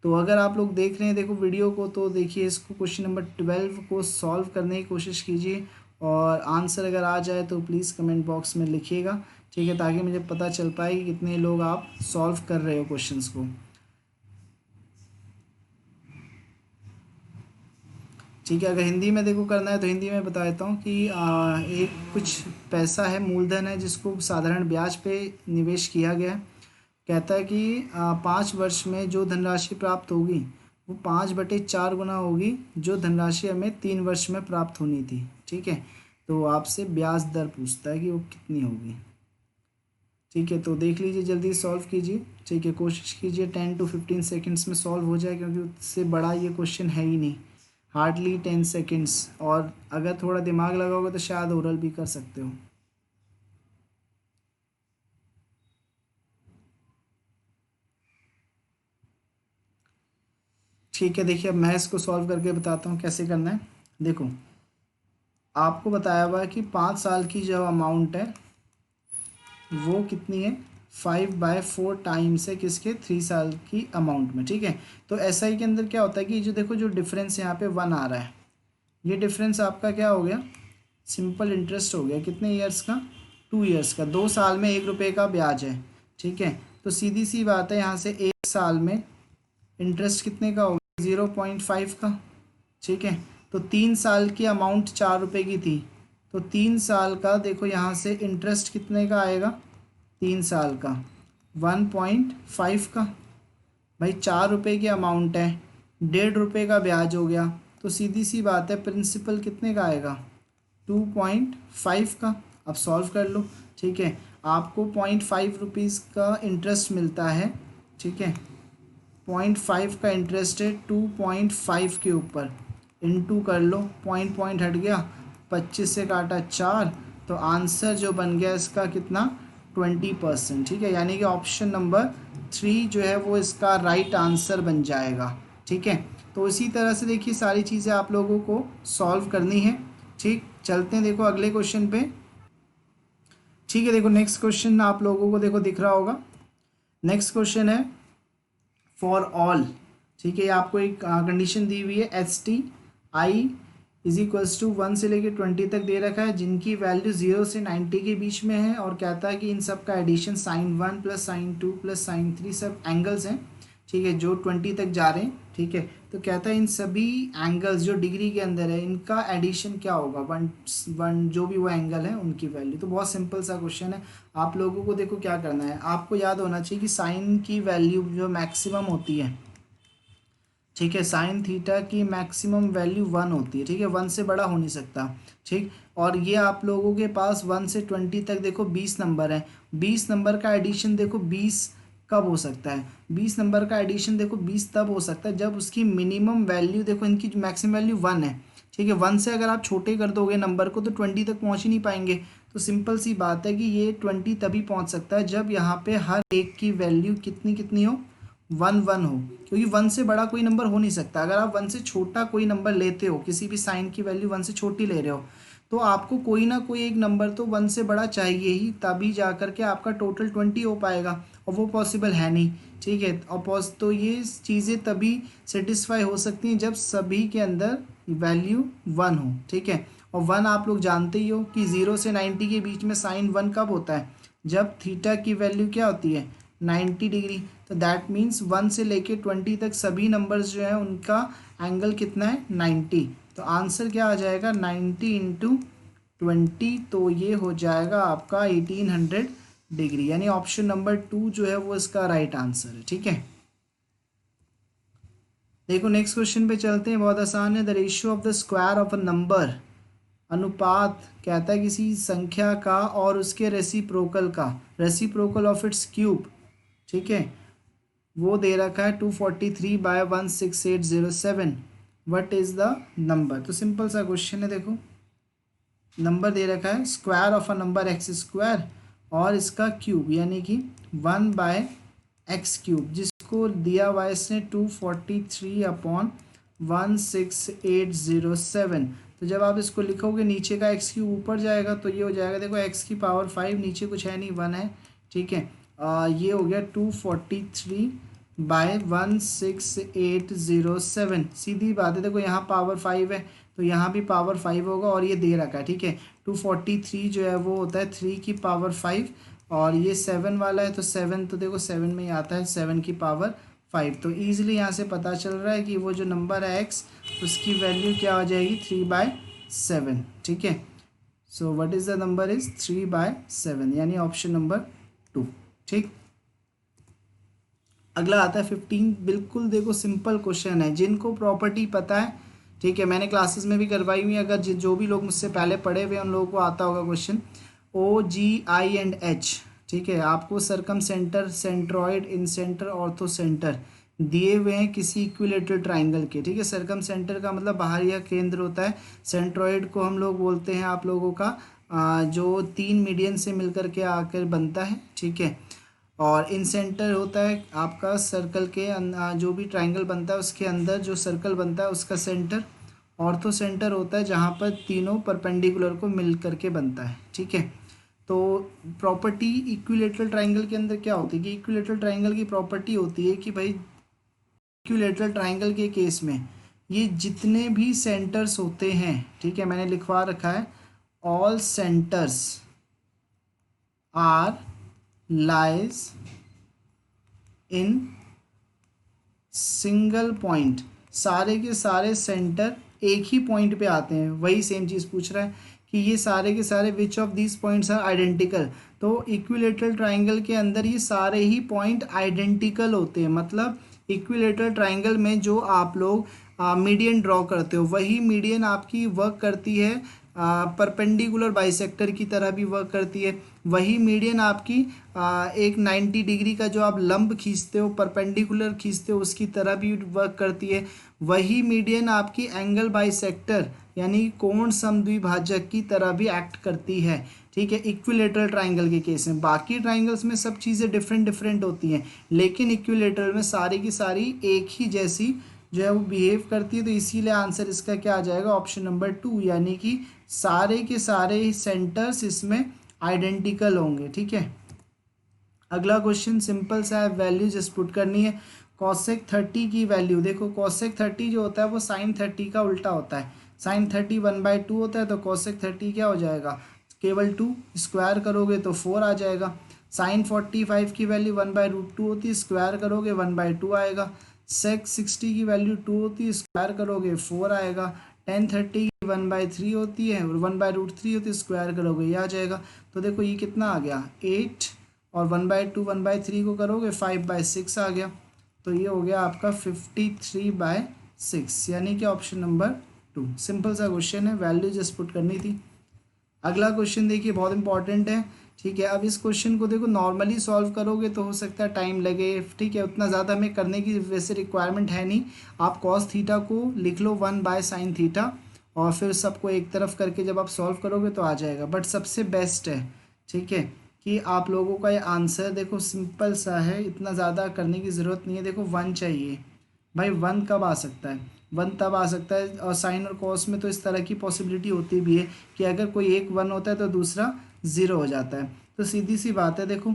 तो अगर आप लोग देख रहे हैं देखो वीडियो को, तो देखिए इसको क्वेश्चन नंबर 12 को सॉल्व करने की कोशिश कीजिए, और आंसर अगर आ जाए तो प्लीज़ कमेंट बॉक्स में लिखिएगा, ठीक है, ताकि मुझे पता चल पाए कि कितने लोग आप सॉल्व कर रहे हो क्वेश्चंस को। ठीक है, अगर हिंदी में देखो करना है तो हिंदी में बता देता हूँ कि एक कुछ पैसा है, मूलधन है, जिसको साधारण ब्याज पे निवेश किया गया है। कहता है कि 5 वर्ष में जो धनराशि प्राप्त होगी वो 5/4 गुना होगी जो धनराशि हमें 3 वर्ष में प्राप्त होनी थी, ठीक है। तो आपसे ब्याज दर पूछता है कि वो कितनी होगी, ठीक है। तो देख लीजिए, जल्दी सॉल्व कीजिए, ठीक है, कोशिश कीजिए 10 to 15 सेकेंड्स में सॉल्व हो जाए, क्योंकि उससे बड़ा ये क्वेश्चन है ही नहीं, हार्डली 10 सेकेंड्स। और अगर थोड़ा दिमाग लगाओगे तो शायद ओरल भी कर सकते हो। ठीक है, देखिए अब मैं इसको सॉल्व करके बताता हूँ कैसे करना है। देखो आपको बताया हुआ है कि 5 साल की जो अमाउंट है वो कितनी है, 5/4 टाइम्स है किसके, 3 साल की अमाउंट में, ठीक है। तो SI के अंदर क्या होता है कि जो देखो जो डिफरेंस यहाँ पे 1 आ रहा है, ये डिफरेंस आपका क्या हो गया, सिंपल इंटरेस्ट हो गया। कितने ईयर्स का, 2 ईयर्स का, 2 साल में 1 रुपये का ब्याज है, ठीक है। तो सीधी सी बात है, यहाँ से 1 साल में इंटरेस्ट कितने का होगा, 0.5 का, ठीक है। तो 3 साल की अमाउंट 4 रुपये की थी, तो 3 साल का देखो यहाँ से इंटरेस्ट कितने का आएगा, 3 साल का 1.5 का। भाई 4 रुपये की अमाउंट है, 1.5 रुपये का ब्याज हो गया, तो सीधी सी बात है प्रिंसिपल कितने का आएगा, 2.5 का। अब सॉल्व कर लो, ठीक है। आपको 0.5 रुपीज़ का इंटरेस्ट मिलता है, ठीक है, 0.5 का इंटरेस्ट है 2.5 के ऊपर, इनटू कर लो, पॉइंट हट गया, 25 से काटा 4, तो आंसर जो बन गया इसका कितना, 20%, ठीक है। यानी कि ऑप्शन नंबर 3 जो है वो इसका राइट आंसर बन जाएगा, ठीक है। तो इसी तरह से देखिए सारी चीज़ें आप लोगों को सॉल्व करनी है, ठीक। चलते हैं देखो अगले क्वेश्चन पे, ठीक है। देखो नेक्स्ट क्वेश्चन आप लोगों को देखो दिख रहा होगा, नेक्स्ट क्वेश्चन है फॉर ऑल, ठीक है। आपको एक कंडीशन दी हुई है, STI = 1 से लेकर 20 तक दे रखा है, जिनकी वैल्यू 0 से 90 के बीच में है, और कहता है कि इन सब का एडिशन sin1 + sin2 + sin3 सब एंगल्स हैं, ठीक है, जो 20 तक जा रहे हैं, ठीक है। तो कहता है इन सभी एंगल्स जो डिग्री के अंदर है इनका एडिशन क्या होगा, वन जो भी वो एंगल है उनकी वैल्यू। तो बहुत सिंपल सा क्वेश्चन है, आप लोगों को देखो क्या करना है, आपको याद होना चाहिए कि साइन की वैल्यू जो मैक्सिमम होती है, ठीक है, साइन थीटा की मैक्सिमम वैल्यू 1 होती है, ठीक है, 1 से बड़ा हो नहीं सकता, ठीक। और ये आप लोगों के पास 1 से 20 तक देखो 20 नंबर है, 20 नंबर का एडिशन देखो 20 कब हो सकता है, 20 नंबर का एडिशन देखो 20 तब हो सकता है जब उसकी मिनिमम वैल्यू देखो, इनकी मैक्सिमम वैल्यू 1 है, ठीक है। 1 से अगर आप छोटे कर दोगे नंबर को तो 20 तक पहुंच ही नहीं पाएंगे। तो सिंपल सी बात है कि ये 20 तभी पहुंच सकता है जब यहाँ पे हर एक की वैल्यू कितनी कितनी हो, 1 हो, क्योंकि 1 से बड़ा कोई नंबर हो नहीं सकता। अगर आप 1 से छोटा कोई नंबर लेते हो, किसी भी साइन की वैल्यू 1 से छोटी ले रहे हो, तो आपको कोई ना कोई एक नंबर तो 1 से बड़ा चाहिए ही, तभी जा कर के आपका टोटल 20 हो पाएगा, और वो पॉसिबल है नहीं। ठीक है। तो ये चीज़ें तभी सेटिस्फाई हो सकती हैं जब सभी के अंदर वैल्यू 1 हो, ठीक है। और 1 आप लोग जानते ही हो कि 0 से 90 के बीच में साइन 1 कब होता है, जब थीटा की वैल्यू क्या होती है 90 डिग्री। तो दैट मीन्स 1 से लेके 20 तक सभी नंबर्स जो है उनका एंगल कितना है 90। तो आंसर क्या आ जाएगा 90 इंटू 20, तो ये हो जाएगा आपका 1800 डिग्री, यानी ऑप्शन नंबर 2 जो है वो इसका राइट आंसर है, ठीक है। देखो नेक्स्ट क्वेश्चन पे चलते हैं, बहुत आसान है। The ratio of the square of a number, अनुपात कहता है किसी संख्या का और उसके रेसिप्रोकल का, रेसिप्रोकल ऑफ इट्स क्यूब, ठीक है, वो दे रखा है 243/16807। What is the number. तो सिंपल सा क्वेश्चन है, देखो नंबर दे रखा है square of a number x square और इसका क्यूब यानी कि 1/x3, जिसको दिया हुआ है इसने 243/16807। तो जब आप इसको लिखोगे नीचे का x3 ऊपर जाएगा तो ये हो जाएगा, देखो x की पावर 5, नीचे कुछ है नहीं 1 है, ठीक है। ये हो गया 243/16807। सीधी बात है, देखो यहाँ पावर 5 है तो यहाँ भी पावर 5 होगा और ये दे रखा है, ठीक है। 243 जो है वो होता है 3 की पावर 5 और ये 7 वाला है तो 7 तो देखो 7 में ही आता है 7 की पावर 5। तो ईजिली यहाँ से पता चल रहा है कि वो जो नंबर है x उसकी वैल्यू क्या हो जाएगी 3/7, ठीक है। So what is the number is 3/7, यानी ऑप्शन नंबर 2, ठीक। अगला आता है 15, बिल्कुल देखो सिंपल क्वेश्चन है, जिनको प्रॉपर्टी पता है, ठीक है, मैंने क्लासेस में भी करवाई हुई है, अगर जो भी लोग मुझसे पहले पढ़े हुए हैं उन लोगों को आता होगा क्वेश्चन। OGI&H, ठीक है, आपको सरकम सेंटर, सेंट्रॉइड, इन सेंटर, ऑर्थो सेंटर दिए हुए हैं किसी इक्विलेटरल ट्राइंगल के, ठीक है। सरकम सेंटर का मतलब बाहरी केंद्र होता है, सेंट्रॉइड को हम लोग बोलते हैं आप लोगों का जो 3 मीडियन से मिलकर के आकर बनता है, ठीक है। और इन सेंटर होता है आपका सर्कल के जो भी ट्राइंगल बनता है उसके अंदर जो सर्कल बनता है उसका सेंटर। ऑर्थो सेंटर होता है जहाँ पर तीनों परपेंडिकुलर को मिल करके बनता है, ठीक है। तो प्रॉपर्टी इक्विलेटरल ट्राइंगल के अंदर क्या होती है कि इक्विलेटरल ट्राइंगल की प्रॉपर्टी होती है कि भाई इक्विलेटरल ट्राइंगल के केस में ये जितने भी सेंटर्स होते हैं, ठीक है, मैंने लिखवा रखा है all centres are lies in single point, सारे के सारे सेंटर एक ही पॉइंट पे आते हैं। वही सेम चीज़ पूछ रहा है कि ये सारे के सारे which of these points are identical. तो इक्विलेटरल ट्राइंगल के अंदर ये सारे ही पॉइंट आइडेंटिकल होते हैं, मतलब इक्विलेटरल ट्राइंगल में जो आप लोग मीडियन ड्रॉ करते हो वही मीडियन आपकी वर्क करती है परपेंडिकुलर बाइसेक्टर की तरह भी वर्क करती है। वही मीडियन आपकी एक 90 डिग्री का जो आप लंब खींचते हो परपेंडिकुलर खींचते हो उसकी तरह भी वर्क करती है। वही मीडियन आपकी एंगल बाइसेक्टर यानी कोण समद्विभाजक की तरह भी एक्ट करती है, ठीक है, इक्विलेटरल ट्राइंगल के केस में। बाकी ट्राइंगल्स में सब चीज़ें डिफरेंट डिफरेंट होती हैं, लेकिन इक्विलेटरल में सारी की सारी एक ही जैसी जो है वो बिहेव करती है। तो इसीलिए आंसर इसका क्या आ जाएगा ऑप्शन नंबर 2, यानी कि सारे के सारे सेंटर्स इसमें आइडेंटिकल होंगे, ठीक है। अगला क्वेश्चन सिंपल सा है, वैल्यू जस्ट पुट करनी है। कॉसेक 30 की वैल्यू, देखो कॉसेक 30 जो होता है वो साइन 30 का उल्टा होता है। साइन 30 1/2 होता है, तो कॉसेक 30 क्या हो जाएगा, केवल 2 स्क्वायर करोगे तो 4 आ जाएगा। साइन 45 की वैल्यू 1/√2 होती है, स्क्वायर करोगे 1/2 आएगा। सेक 60 की वैल्यू 2 होती है, स्क्वायर करोगे 4 आएगा। टेन 30 की 1/3 होती है और 1/√3 होती है, स्क्वायर करोगे ये आ जाएगा। तो देखो ये कितना आ गया 8 और 1/2 1/3 को करोगे 5/6 आ गया। तो ये हो गया आपका 53/6, यानी कि ऑप्शन नंबर 2। सिंपल सा क्वेश्चन है, वैल्यू जस्ट पुट करनी थी। अगला क्वेश्चन देखिए बहुत इंपॉर्टेंट है, ठीक है। अब इस क्वेश्चन को देखो नॉर्मली सॉल्व करोगे तो हो सकता है टाइम लगे, ठीक है, उतना ज़्यादा हमें करने की वैसे रिक्वायरमेंट है नहीं। आप कॉस थीटा को लिख लो 1/sin थीटा और फिर सबको एक तरफ करके जब आप सॉल्व करोगे तो आ जाएगा। बट सबसे बेस्ट है, ठीक है, कि आप लोगों का ये आंसर देखो सिंपल सा है, इतना ज़्यादा करने की ज़रूरत नहीं है। देखो 1 चाहिए भाई, 1 कब आ सकता है, 1 तब आ सकता है, और साइन और कॉस में तो इस तरह की पॉसिबिलिटी होती भी है कि अगर कोई एक 1 होता है तो दूसरा 0 हो जाता है। तो सीधी सी बात है, देखो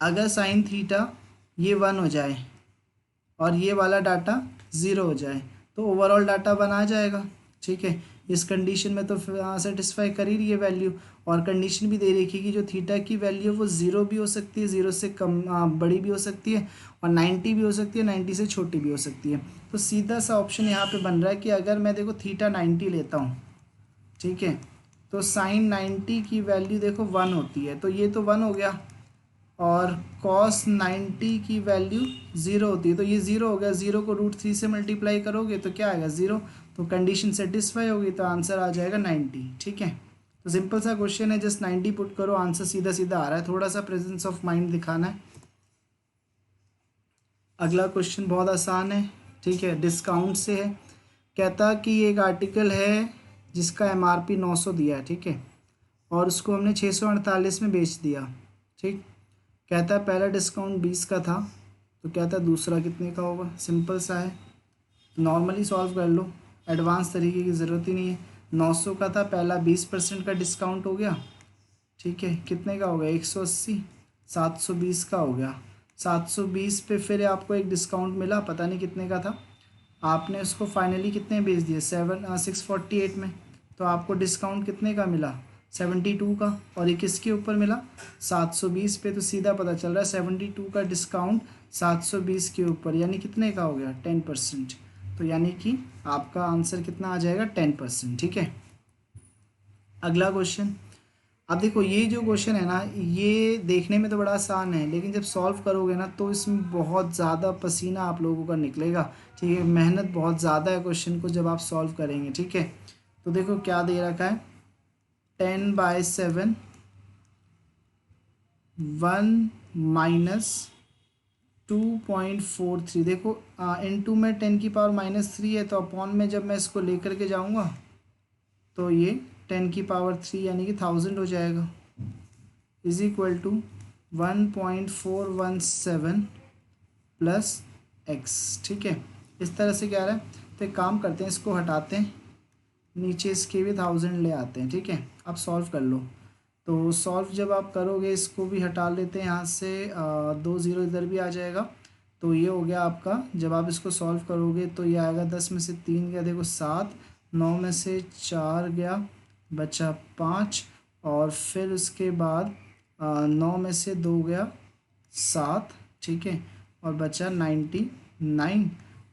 अगर साइन थीटा ये 1 हो जाए और ये वाला डाटा 0 हो जाए तो ओवरऑल डाटा 1 आ जाएगा। ठीक है, इस कंडीशन में तो सेटिस्फाई कर ही रही है वैल्यू, और कंडीशन भी दे रखी कि जो थीटा की वैल्यू है वो 0 भी हो सकती है, 0 से कम बड़ी भी हो सकती है, और 90 भी हो सकती है, 90 से छोटी भी हो सकती है। तो सीधा सा ऑप्शन यहाँ पे बन रहा है कि अगर मैं देखो थीटा 90 लेता हूँ, ठीक है, तो साइन 90 की वैल्यू देखो 1 होती है, तो ये तो 1 हो गया, और कॉस 90 की वैल्यू 0 होती है, तो ये 0 हो गया। 0 को √3 से मल्टीप्लाई करोगे तो क्या आएगा 0, तो कंडीशन सेटिस्फाई होगी, तो आंसर आ जाएगा 90। ठीक है, तो सिंपल सा क्वेश्चन है, जस्ट 90 पुट करो, आंसर सीधा सीधा आ रहा है, थोड़ा सा प्रेजेंस ऑफ माइंड दिखाना है। अगला क्वेश्चन बहुत आसान है। ठीक है, डिस्काउंट से है। कहता कि एक आर्टिकल है जिसका MRP 900 दिया है, ठीक है, और उसको हमने 648 में बेच दिया। ठीक, कहता है पहला डिस्काउंट 20 का था, तो कहता है दूसरा कितने का होगा। सिंपल सा है, नॉर्मली सॉल्व कर लो, एडवांस तरीके की ज़रूरत ही नहीं है। 900 का था पहला, 20% का डिस्काउंट हो गया। ठीक है, कितने का हो गया 180, 720 का हो गया। 720 पे फिर आपको एक डिस्काउंट मिला, पता नहीं कितने का था, आपने उसको फाइनली कितने बेच दिए 648 में, तो आपको डिस्काउंट कितने का मिला 72 का, और ये किसके ऊपर मिला 720 पे, तो सीधा पता चल रहा है 72 का डिस्काउंट 720 के ऊपर, यानी कितने का हो गया 10%। तो यानी कि आपका आंसर कितना आ जाएगा 10%। ठीक है, अगला क्वेश्चन। अब देखो ये जो क्वेश्चन है ना, ये देखने में तो बड़ा आसान है, लेकिन जब सॉल्व करोगे ना तो इसमें बहुत ज़्यादा पसीना आप लोगों का निकलेगा। ठीक है, मेहनत बहुत ज़्यादा है क्वेश्चन को जब आप सॉल्व करेंगे। ठीक है, तो देखो क्या दे रखा है, 10/7 1 - 2.43। देखो इनटू में 10⁻³ है, तो अपॉन में जब मैं इसको लेकर के जाऊँगा तो ये 10⁻³ यानी कि 1000 हो जाएगा, is equal to 1.417 plus x। ठीक है, इस तरह से क्या रहा है, तो एक काम करते हैं, इसको हटाते हैं, नीचे इसके भी 1000 ले आते हैं। ठीक है, अब सॉल्व कर लो। तो सॉल्व जब आप करोगे, इसको भी हटा लेते हैं यहाँ से, 2 0 इधर भी आ जाएगा, तो ये हो गया आपका। जब आप इसको सॉल्व करोगे तो ये आएगा 10 में से 3 गया देखो 7, 9 में से 4 गया बचा 5, और फिर उसके बाद 9 में से 2 गया 7। ठीक है, और बचा 99,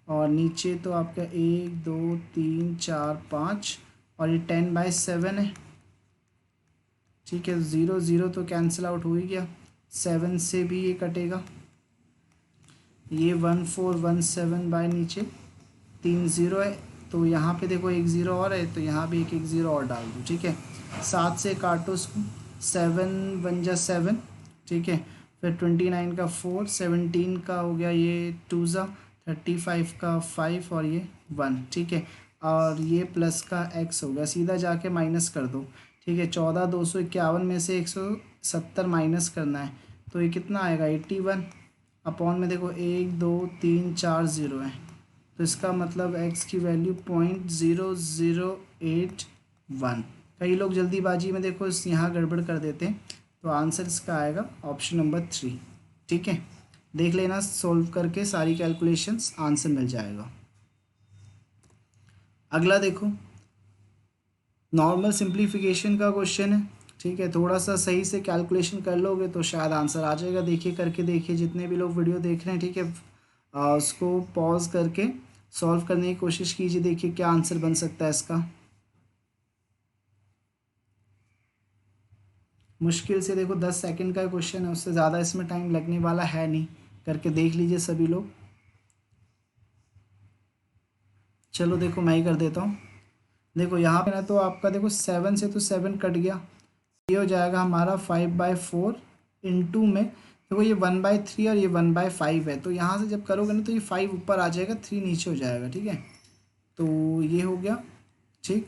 और नीचे तो आपका 1 2 3 4 5, और ये 10/7 है। ठीक है, 0 0 तो कैंसिल आउट हो ही गया, 7 से भी ये कटेगा, ये 1417 बाय नीचे 3 0 है, तो यहाँ पे देखो 1 0 और है, तो यहाँ भी एक 0 और डाल दूँ। ठीक है, 7 से काटो उसको, 7 1 जा 7। ठीक है, फिर 29 का 4, 17 का हो गया ये 2 जा 35 का 5, और ये 1। ठीक है, और ये प्लस का x हो गया, सीधा जाके माइनस कर दो। ठीक है, 14,251 में से 170 माइनस करना है, तो ये कितना आएगा 81, अपॉन में देखो 1 2 3 4 0 है, तो इसका मतलब x की वैल्यू 0.0081। कई लोग जल्दीबाजी में देखो इस यहाँ गड़बड़ कर देते हैं, तो आंसर इसका आएगा ऑप्शन नंबर 3। ठीक है, देख लेना, सोल्व करके सारी कैलकुलेशंस, आंसर मिल जाएगा। अगला देखो, नॉर्मल सिंप्लीफिकेशन का क्वेश्चन है। ठीक है, थोड़ा सा सही से कैलकुलेशन कर लोगे तो शायद आंसर आ जाएगा। देखिए, करके देखिए, जितने भी लोग वीडियो देख रहे हैं, ठीक है, उसको पॉज करके सॉल्व करने की कोशिश कीजिए, देखिए क्या आंसर बन सकता है इसका। मुश्किल से देखो 10 सेकंड का क्वेश्चन है, उससे ज़्यादा इसमें टाइम लगने वाला है नहीं, करके देख लीजिए सभी लोग। चलो देखो मैं ही कर देता हूँ। देखो यहाँ पे ना, तो आपका देखो 7 से तो 7 कट गया, ये हो जाएगा हमारा 5/4 इंटू में देखो ये 1/3 और ये 1/5 है, तो यहाँ से जब करोगे ना तो ये 5 ऊपर आ जाएगा, 3 नीचे हो जाएगा। ठीक है, तो ये हो गया। ठीक,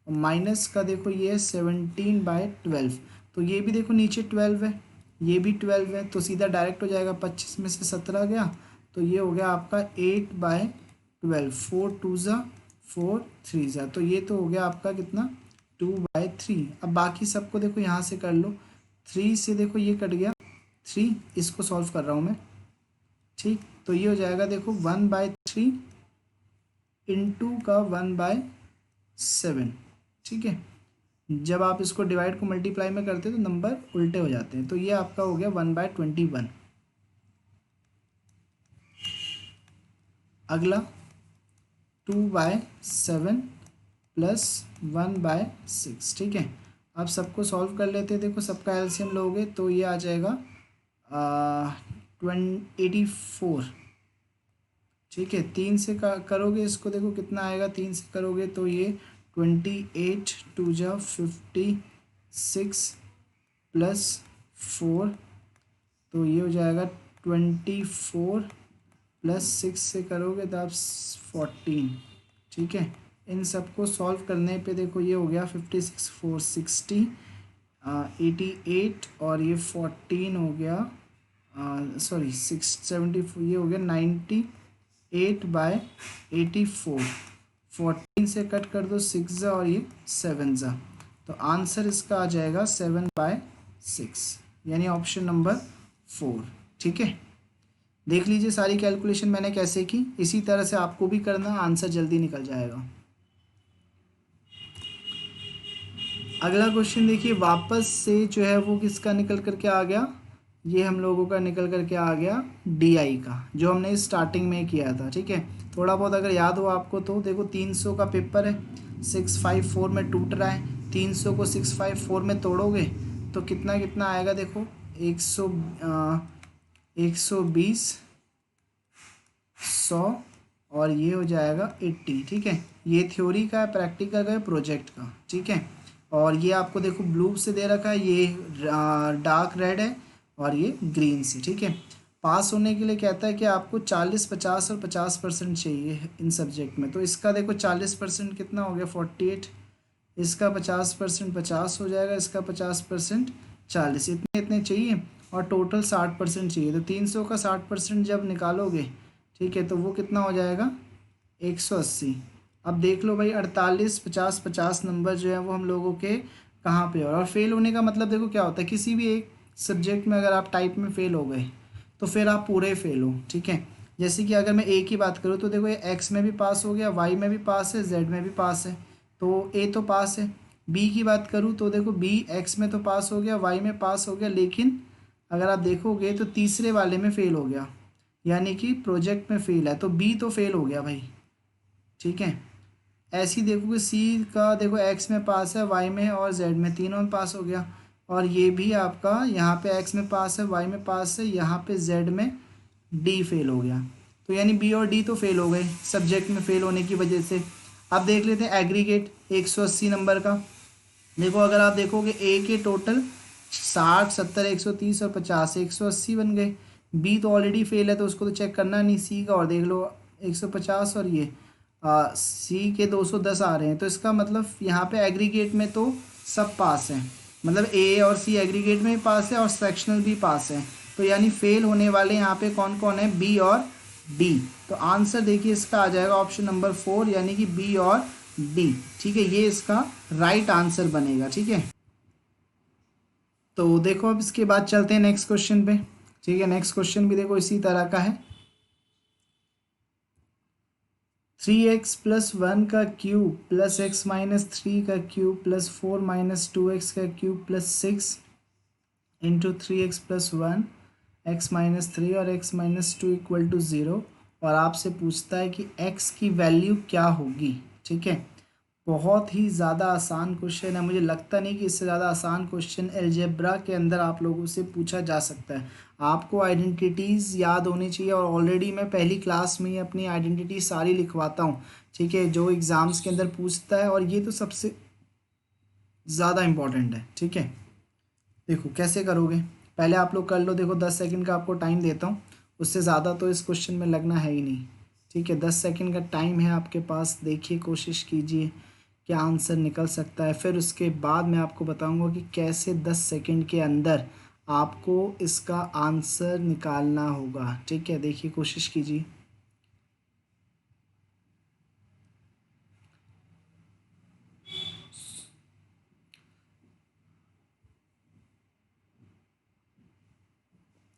और माइनस का देखो ये 17/12, तो ये भी देखो नीचे 12 है, ये भी 12 है, तो सीधा डायरेक्ट हो जाएगा, 25 में से 17 गया, तो ये हो गया आपका 8/12, 4 2 ज़ा 4 3 ज़ा, तो ये तो हो गया आपका कितना 2/3। अब बाकी सबको देखो यहाँ से कर लो, 3 से देखो ये कट गया, 3, इसको सॉल्व कर रहा हूँ मैं, ठीक। तो ये हो जाएगा देखो 1/3 इंटू का 1/7, ठीक है। जब आप इसको डिवाइड को मल्टीप्लाई में करते हैं तो नंबर उल्टे हो जाते हैं। तो ये आपका हो गया 1/21। अगला 2/7 प्लस 1/6, ठीक है। अब सबको सॉल्व कर लेते हैं। देखो सबका एलसीएम लोगे तो ये आ जाएगा 84, ठीक है। 3 से करोगे इसको, देखो कितना आएगा, 3 से करोगे तो ये 28 2 जा 56 प्लस 4, तो ये हो जाएगा 24 प्लस 6 से करोगे तो आप 14, ठीक है। इन सबको सॉल्व करने पे देखो ये हो गया 56 4 60 88 और ये 14 हो गया, सॉरी 674, ये हो गया 98/84। 14 से कट कर दो 6 जा और ये 7 जा, तो आंसर इसका आ जाएगा 7/6, यानी ऑप्शन नंबर 4, ठीक है। देख लीजिए सारी कैलकुलेशन मैंने कैसे की, इसी तरह से आपको भी करना, आंसर जल्दी निकल जाएगा। अगला क्वेश्चन देखिए, वापस से जो है वो किसका निकल करके आ गया, ये हम लोगों का निकल करके आ गया डीआई का, जो हमने स्टार्टिंग में किया था, ठीक है। थोड़ा बहुत अगर याद हो आपको तो देखो 300 का पेपर है, 654 में टूट रहा है, 300 को 654 में तोड़ोगे तो कितना कितना आएगा, देखो 120 100 और ये हो जाएगा 80, ठीक है। ये थ्योरी का है, प्रैक्टिकल का है, प्रोजेक्ट का, ठीक है। और ये आपको देखो ब्लू से दे रखा है, ये डार्क रेड है और ये ग्रीन से, ठीक है। पास होने के लिए कहता है कि आपको 40 50 और 50% चाहिए इन सब्जेक्ट में। तो इसका देखो 40% कितना हो गया 48, इसका 50% 50 हो जाएगा, इसका 50% 40, इतने इतने चाहिए और टोटल 60% चाहिए। तो 300 का 60% जब निकालोगे, ठीक है, तो वो कितना हो जाएगा 180। अब देख लो भाई 48 50 50 नंबर जो है वो हम लोगों के कहाँ पे और फेल होने का मतलब देखो क्या होता है, किसी भी एक सब्जेक्ट में अगर आप टाइप में फेल हो गए तो फिर आप पूरे फेल हो, ठीक है। जैसे कि अगर मैं ए की बात करूँ तो देखो ये एक्स में भी पास हो गया, वाई में भी पास है, जेड में भी पास है, तो ए तो पास है। बी की बात करूँ तो देखो बी एक्स में तो पास हो गया, वाई में पास हो गया, लेकिन अगर आप देखोगे तो तीसरे वाले में फेल हो गया, यानी कि प्रोजेक्ट में फेल है, तो बी तो फेल हो गया भाई, ठीक है। ऐसे ही देखोगे सी का, देखो एक्स में पास है, वाई में और जेड में, तीनों में पास हो गया। और ये भी आपका यहाँ पे एक्स में पास है, वाई में पास है, यहाँ पे जेड में डी फेल हो गया। तो यानी बी और डी तो फेल हो गए सब्जेक्ट में फेल होने की वजह से। अब देख लेते हैं एग्रीगेट 180 नंबर का। देखो अगर आप देखोगे ए के टोटल 60 70 130 और 50, 180 बन गए। बी तो ऑलरेडी फेल है तो उसको तो चेक करना नहीं। सी का और देख लो 150 और ये सी के 210 आ रहे हैं, तो इसका मतलब यहाँ पे एग्रीगेट में तो सब पास हैं, मतलब ए और सी एग्रीगेट में भी पास है और सेक्शनल भी पास है। तो यानी फेल होने वाले यहाँ पे कौन कौन है, बी और डी। तो आंसर देखिए इसका आ जाएगा ऑप्शन नंबर 4, यानी कि बी और डी, ठीक है। ये इसका राइट आंसर बनेगा, ठीक है। तो देखो अब इसके बाद चलते हैं नेक्स्ट क्वेश्चन पे, ठीक है। नेक्स्ट क्वेश्चन भी देखो इसी तरह का है। 3x प्लस 1 का क्यूब प्लस एक्स माइनस 3 का क्यूब प्लस 4 माइनस 2x का cube plus 6 into 3x plus 1 x minus 3 और एक्स माइनस 2 इक्वल टू 0, और आपसे पूछता है कि x की वैल्यू क्या होगी, ठीक है। बहुत ही ज़्यादा आसान क्वेश्चन है, मुझे लगता नहीं कि इससे ज़्यादा आसान क्वेश्चन अलजेब्रा के अंदर आप लोगों से पूछा जा सकता है। आपको आइडेंटिटीज़ याद होनी चाहिए, और ऑलरेडी मैं पहली क्लास में ही अपनी आइडेंटिटी सारी लिखवाता हूँ, ठीक है, जो एग्ज़ाम्स के अंदर पूछता है, और ये तो सबसे ज़्यादा इम्पॉर्टेंट है, ठीक है। देखो कैसे करोगे, पहले आप लोग कर लो। देखो 10 सेकंड का आपको टाइम देता हूँ, उससे ज़्यादा तो इस क्वेश्चन में लगना है ही नहीं, ठीक है। 10 सेकंड का टाइम है आपके पास, देखिए कोशिश कीजिए क्या आंसर निकल सकता है। फिर उसके बाद मैं आपको बताऊंगा कि कैसे 10 सेकंड के अंदर आपको इसका आंसर निकालना होगा, ठीक है। देखिए कोशिश कीजिए।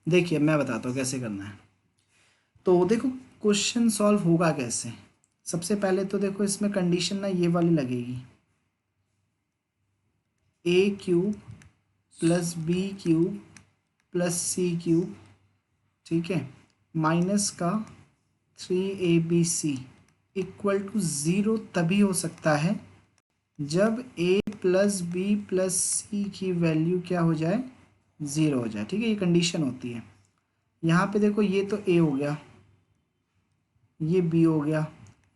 देखिए मैं बताता हूँ कैसे करना है। तो देखो क्वेश्चन सॉल्व होगा कैसे। सबसे पहले तो देखो इसमें कंडीशन ना ये वाली लगेगी, A cube plus B cube plus C cube, ठीक है, माइनस का 3ab इक्वल टू ज़ीरो तभी हो सकता है जब a प्लस बी प्लस सी की वैल्यू क्या हो जाए, ज़ीरो हो जाए। ठीक है, ये कंडीशन होती है। यहाँ पे देखो ये तो a हो गया, ये b हो गया,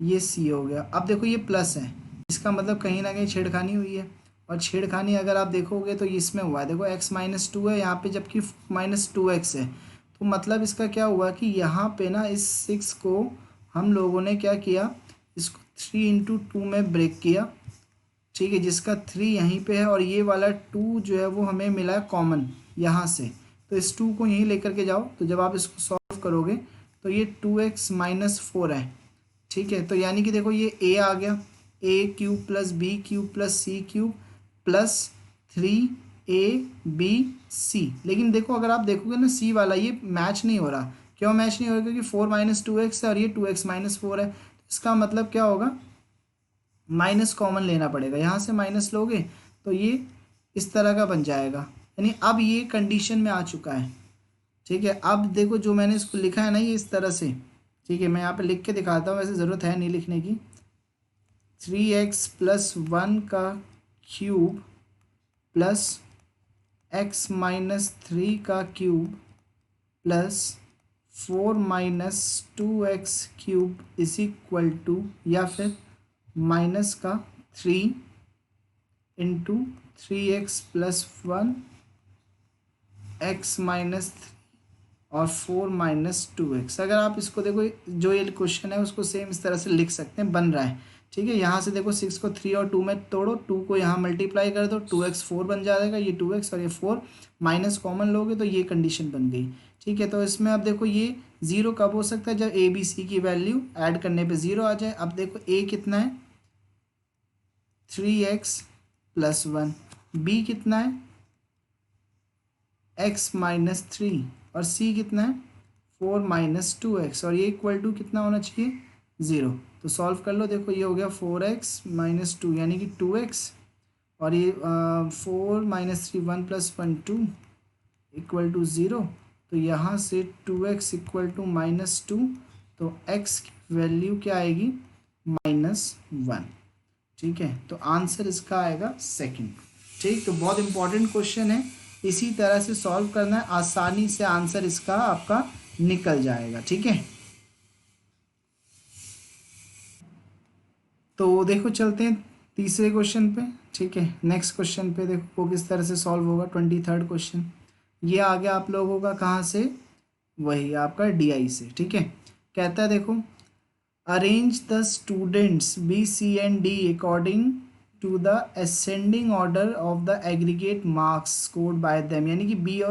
ये c हो गया। अब देखो ये प्लस है, इसका मतलब कहीं ना कहीं छेड़खानी हुई है। और छेड़खानी अगर आप देखोगे तो इसमें हुआ है, देखो x-2 है यहाँ पे, जबकि -2x है। तो मतलब इसका क्या हुआ कि यहाँ पे ना इस 6 को हम लोगों ने क्या किया, इसको 3 × 2 में ब्रेक किया, ठीक है, जिसका 3 यहीं पे है और ये वाला 2 जो है वो हमें मिला है कॉमन यहाँ से। तो इस 2 को यहीं लेकर के जाओ, तो जब आप इसको सॉल्व करोगे तो ये 2x-4 है। ठीक है, तो यानी कि देखो ये a आ गया, a cube plus B cube plus C cube plus 3ab, लेकिन देखो अगर आप देखोगे ना c वाला ये मैच नहीं हो रहा। क्यों मैच नहीं हो रहा? क्योंकि 4-2x है और ये 2x-4 है। इसका मतलब क्या होगा, माइनस कॉमन लेना पड़ेगा। यहाँ से माइनस लोगे तो ये इस तरह का बन जाएगा, यानी अब ये कंडीशन में आ चुका है। ठीक है, अब देखो जो मैंने इसको लिखा है ना ये इस तरह से, ठीक है, मैं यहाँ पे लिख के दिखाता हूँ, वैसे ज़रूरत है नहीं लिखने की। 3x+1 का क्यूब प्लस x-3 का cube plus 4-2x³ is equal to, या फिर माइनस का 3 × 3x+1 x-3 और 4-2x। अगर आप इसको देखो जो ये क्वेश्चन है उसको सेम इस तरह से लिख सकते हैं, बन रहा है। ठीक है, यहाँ से देखो 6 को 3 और 2 में तोड़ो, 2 को यहाँ मल्टीप्लाई कर दो, 2x 4 बन जाएगा, ये 2x और ये 4, माइनस कॉमन लोगे तो ये कंडीशन बन गई। ठीक है, तो इसमें अब देखो ये ज़ीरो कब हो सकता है, जब a b c की वैल्यू ऐड करने पे ज़ीरो आ जाए। अब देखो a कितना है, 3x+1, b कितना है, x-3, और c कितना है, 4-2x, और ये इक्वल टू कितना होना चाहिए, ज़ीरो। तो सॉल्व कर लो, देखो ये हो गया 4x-2 यानी कि 2x, और ये 4-3 1 + 1 2 इक्वल टू ज़ीरो। तो यहाँ से 2x इक्वल टू -2, तो x की वैल्यू क्या आएगी, -1। ठीक है, तो आंसर इसका आएगा सेकंड। ठीक, तो बहुत इंपॉर्टेंट क्वेश्चन है, इसी तरह से सॉल्व करना है, आसानी से आंसर इसका आपका निकल जाएगा। ठीक है, तो देखो चलते हैं तीसरे क्वेश्चन पे। ठीक है, नेक्स्ट क्वेश्चन पे देखो वो किस तरह से सॉल्व होगा। 23rd क्वेश्चन ये आ गया आप लोगों का कहाँ से, वही आपका DI से। ठीक है, कहता है देखो, arrange the students B, C and D according to the ascending order of the aggregate marks scored by them, यानी कि B,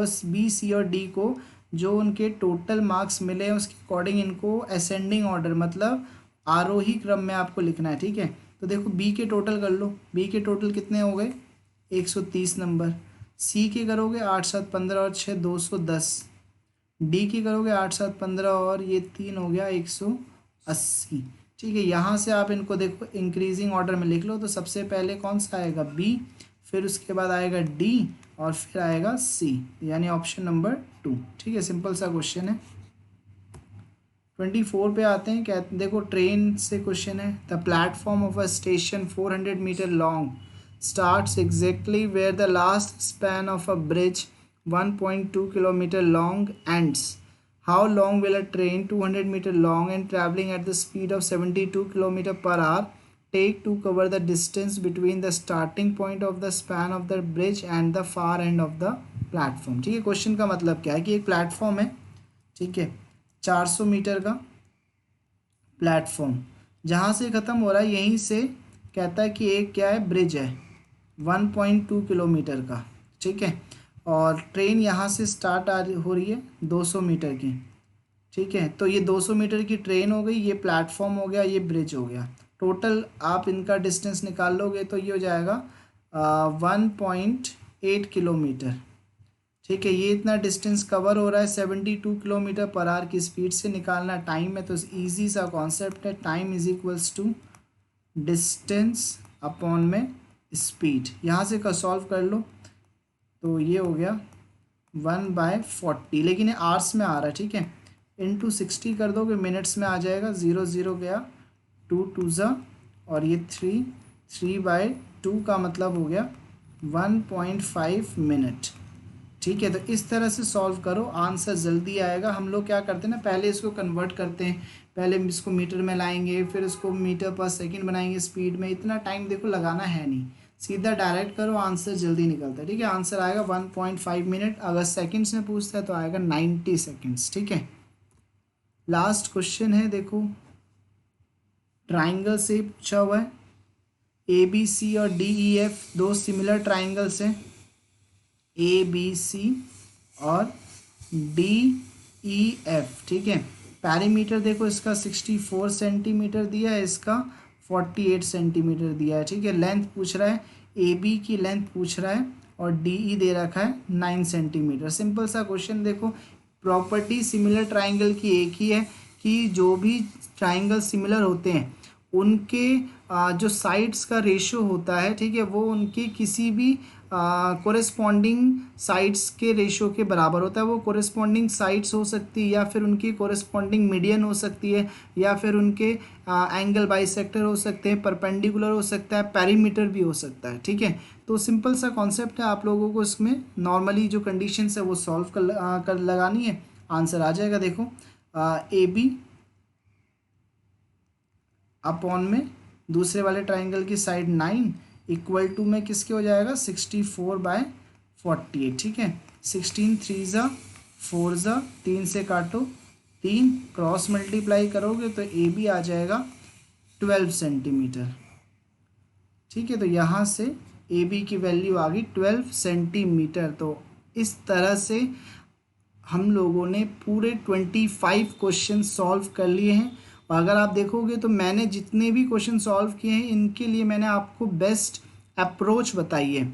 C और D को जो उनके टोटल मार्क्स मिले हैं उसके अकॉर्डिंग इनको असेंडिंग ऑर्डर मतलब आरोही क्रम में आपको लिखना है। ठीक है, तो देखो B के टोटल कर लो, B के टोटल कितने हो गए, 130 नंबर। C के करोगे 8 7 15 और 6 210। D की करोगे 8 7 15 और ये 3 हो गया 180। ठीक है, यहाँ से आप इनको देखो इंक्रीजिंग ऑर्डर में लिख लो, तो सबसे पहले कौन सा आएगा, B, फिर उसके बाद आएगा D और फिर आएगा C, यानी ऑप्शन नंबर 2। ठीक है, सिंपल सा क्वेश्चन है। 24 पे आते हैं, क्या देखो ट्रेन से क्वेश्चन है। The platform of a station 400 metre long starts exactly where the last span of a bridge 1.2 kilometer long ends. How long will a train 200 meter long and traveling at the speed of 72 kilometer per hour take to cover the distance between the starting point of the span of the bridge and the far end of the platform? ठीक है, question का मतलब क्या है कि एक platform है, ठीक है, 400 मीटर का प्लेटफॉर्म, जहाँ से ख़त्म हो रहा है यहीं से, कहता है कि एक क्या है, ब्रिज है 1.2 किलोमीटर का। ठीक है, और ट्रेन यहाँ से स्टार्ट हो रही है 200 मीटर की। ठीक है, तो ये 200 मीटर की ट्रेन हो गई, ये प्लेटफॉर्म हो गया, ये ब्रिज हो गया। टोटल आप इनका डिस्टेंस निकाल लोगे तो ये हो जाएगा 1.8 किलोमीटर। ठीक है, ये इतना डिस्टेंस कवर हो रहा है 72 किलोमीटर पर आवर की स्पीड से। निकालना टाइम है, तो इजी सा कॉन्सेप्ट है, time is equals to distance upon में स्पीड। यहाँ से का सॉल्व कर लो, तो ये हो गया 1/40, लेकिन ये आवर्स में आ रहा है, ठीक है। इंटू 60 कर दोगे मिनट्स में आ जाएगा, 0 0 गया, 2 2 ज़ा, और ये 3/2 का मतलब हो गया 1.5 मिनट। ठीक है, तो इस तरह से सॉल्व करो, आंसर जल्दी आएगा। हम लोग क्या करते हैं ना, पहले इसको कन्वर्ट करते हैं, पहले इसको मीटर में लाएंगे, फिर इसको मीटर पर सेकंड बनाएंगे स्पीड में। इतना टाइम देखो लगाना है नहीं, सीधा डायरेक्ट करो, आंसर जल्दी निकलता है। ठीक है, आंसर आएगा 1.5 मिनट। अगर सेकंड्स में पूछता है तो आएगा 90 सेकंड्स। ठीक है, लास्ट क्वेश्चन है, देखो ट्राइंगल से पूछा हुआ है। ABC और DEF दो सिमिलर ट्राइंगल्स हैं, ABC और DEF। ठीक है, पैरीमीटर देखो इसका 64 सेंटीमीटर दिया है, इसका 48 सेंटीमीटर दिया है। ठीक है, लेंथ पूछ रहा है, AB की लेंथ पूछ रहा है, और DE दे रखा है 9 सेंटीमीटर। सिंपल सा क्वेश्चन। देखो प्रॉपर्टी सिमिलर ट्राइंगल की एक ही है कि जो भी ट्राइंगल सिमिलर होते हैं उनके जो साइड्स का रेशियो होता है, ठीक है, वो उनके किसी भी कोरेस्पॉन्डिंग साइड्स के रेशियो के बराबर होता है। वो कोरेस्पॉन्डिंग साइड्स हो सकती है, या फिर उनकी कोरेस्पॉन्डिंग मीडियन हो सकती है, या फिर उनके एंगल बाइसेक्टर हो सकते हैं, परपेंडिकुलर हो सकता है, पेरीमीटर भी हो सकता है। ठीक है, तो सिंपल सा कॉन्सेप्ट है, आप लोगों को इसमें नॉर्मली जो कंडीशंस है वो सॉल्व कर लगानी है, आंसर आ जाएगा। देखो AB अपॉन में दूसरे वाले ट्राइंगल की साइड 9 इक्वल टू में किसके हो जाएगा 64/48। ठीक है, 16 3 ज़ा 4 ज़ा, 3 से काटो 3, क्रॉस मल्टीप्लाई करोगे तो AB आ जाएगा 12 सेंटीमीटर। ठीक है, तो यहाँ से AB की वैल्यू आ गई 12 सेंटीमीटर। तो इस तरह से हम लोगों ने पूरे 25 क्वेश्चन सॉल्व कर लिए हैं। और अगर आप देखोगे तो मैंने जितने भी क्वेश्चन सॉल्व किए हैं इनके लिए मैंने आपको बेस्ट अप्रोच बताई है,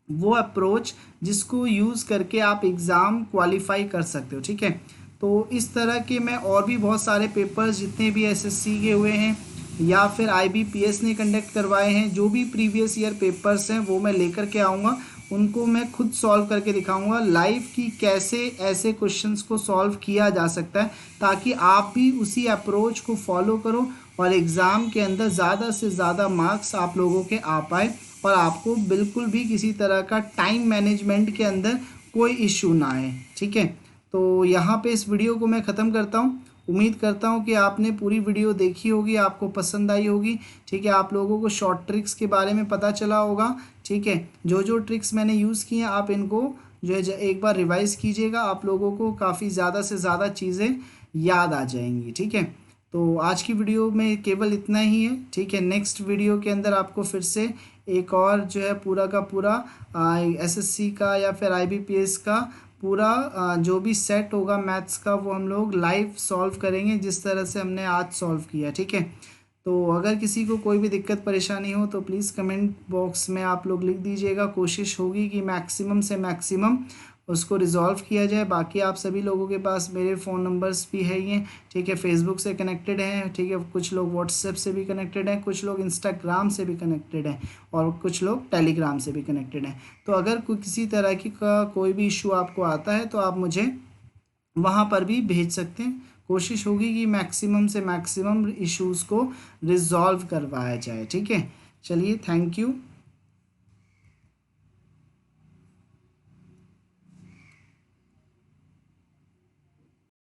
वो अप्रोच जिसको यूज़ करके आप एग्ज़ाम क्वालिफाई कर सकते हो। ठीक है, तो इस तरह के मैं और भी बहुत सारे पेपर्स जितने भी SSC के हुए हैं या फिर IBPS ने कंडक्ट करवाए हैं, जो भी प्रीवियस ईयर पेपर्स हैं वो मैं लेकर के आऊँगा, उनको मैं खुद सॉल्व करके दिखाऊंगा लाइव कि कैसे ऐसे क्वेश्चंस को सॉल्व किया जा सकता है, ताकि आप भी उसी अप्रोच को फॉलो करो और एग्ज़ाम के अंदर ज़्यादा से ज़्यादा मार्क्स आप लोगों के आ पाए, और आपको बिल्कुल भी किसी तरह का टाइम मैनेजमेंट के अंदर कोई इश्यू ना आए। ठीक है, तो यहाँ पे इस वीडियो को मैं ख़त्म करता हूँ। उम्मीद करता हूँ कि आपने पूरी वीडियो देखी होगी, आपको पसंद आई होगी। ठीक है, आप लोगों को शॉर्ट ट्रिक्स के बारे में पता चला होगा। ठीक है, जो जो ट्रिक्स मैंने यूज़ की हैं आप इनको जो है एक बार रिवाइज़ कीजिएगा, आप लोगों को काफ़ी ज़्यादा से ज़्यादा चीज़ें याद आ जाएंगी। ठीक है, तो आज की वीडियो में केवल इतना ही है। ठीक है, नेक्स्ट वीडियो के अंदर आपको फिर से एक और जो है पूरा का पूरा SSC का या फिर IBPS का पूरा जो भी सेट होगा मैथ्स का वो हम लोग लाइव सॉल्व करेंगे, जिस तरह से हमने आज सॉल्व किया। ठीक है, तो अगर किसी को कोई भी दिक्कत परेशानी हो तो प्लीज़ कमेंट बॉक्स में आप लोग लिख दीजिएगा। कोशिश होगी कि मैक्सिमम से मैक्सिमम उसको रिजॉल्व किया जाए। बाकी आप सभी लोगों के पास मेरे फ़ोन नंबर्स भी है ही हैं। ठीक है, फेसबुक से कनेक्टेड हैं। ठीक है, कुछ लोग व्हाट्सएप से भी कनेक्टेड हैं, कुछ लोग इंस्टाग्राम से भी कनेक्टेड हैं, और कुछ लोग टेलीग्राम से भी कनेक्टेड हैं। तो अगर कोई किसी तरह की का कोई भी इशू आपको आता है तो आप मुझे वहाँ पर भी भेज सकते हैं। कोशिश होगी कि मैक्सिमम से मैक्सिमम इश्यूज़ को रिजॉल्व करवाया जाए। ठीक है, चलिए, थैंक यू।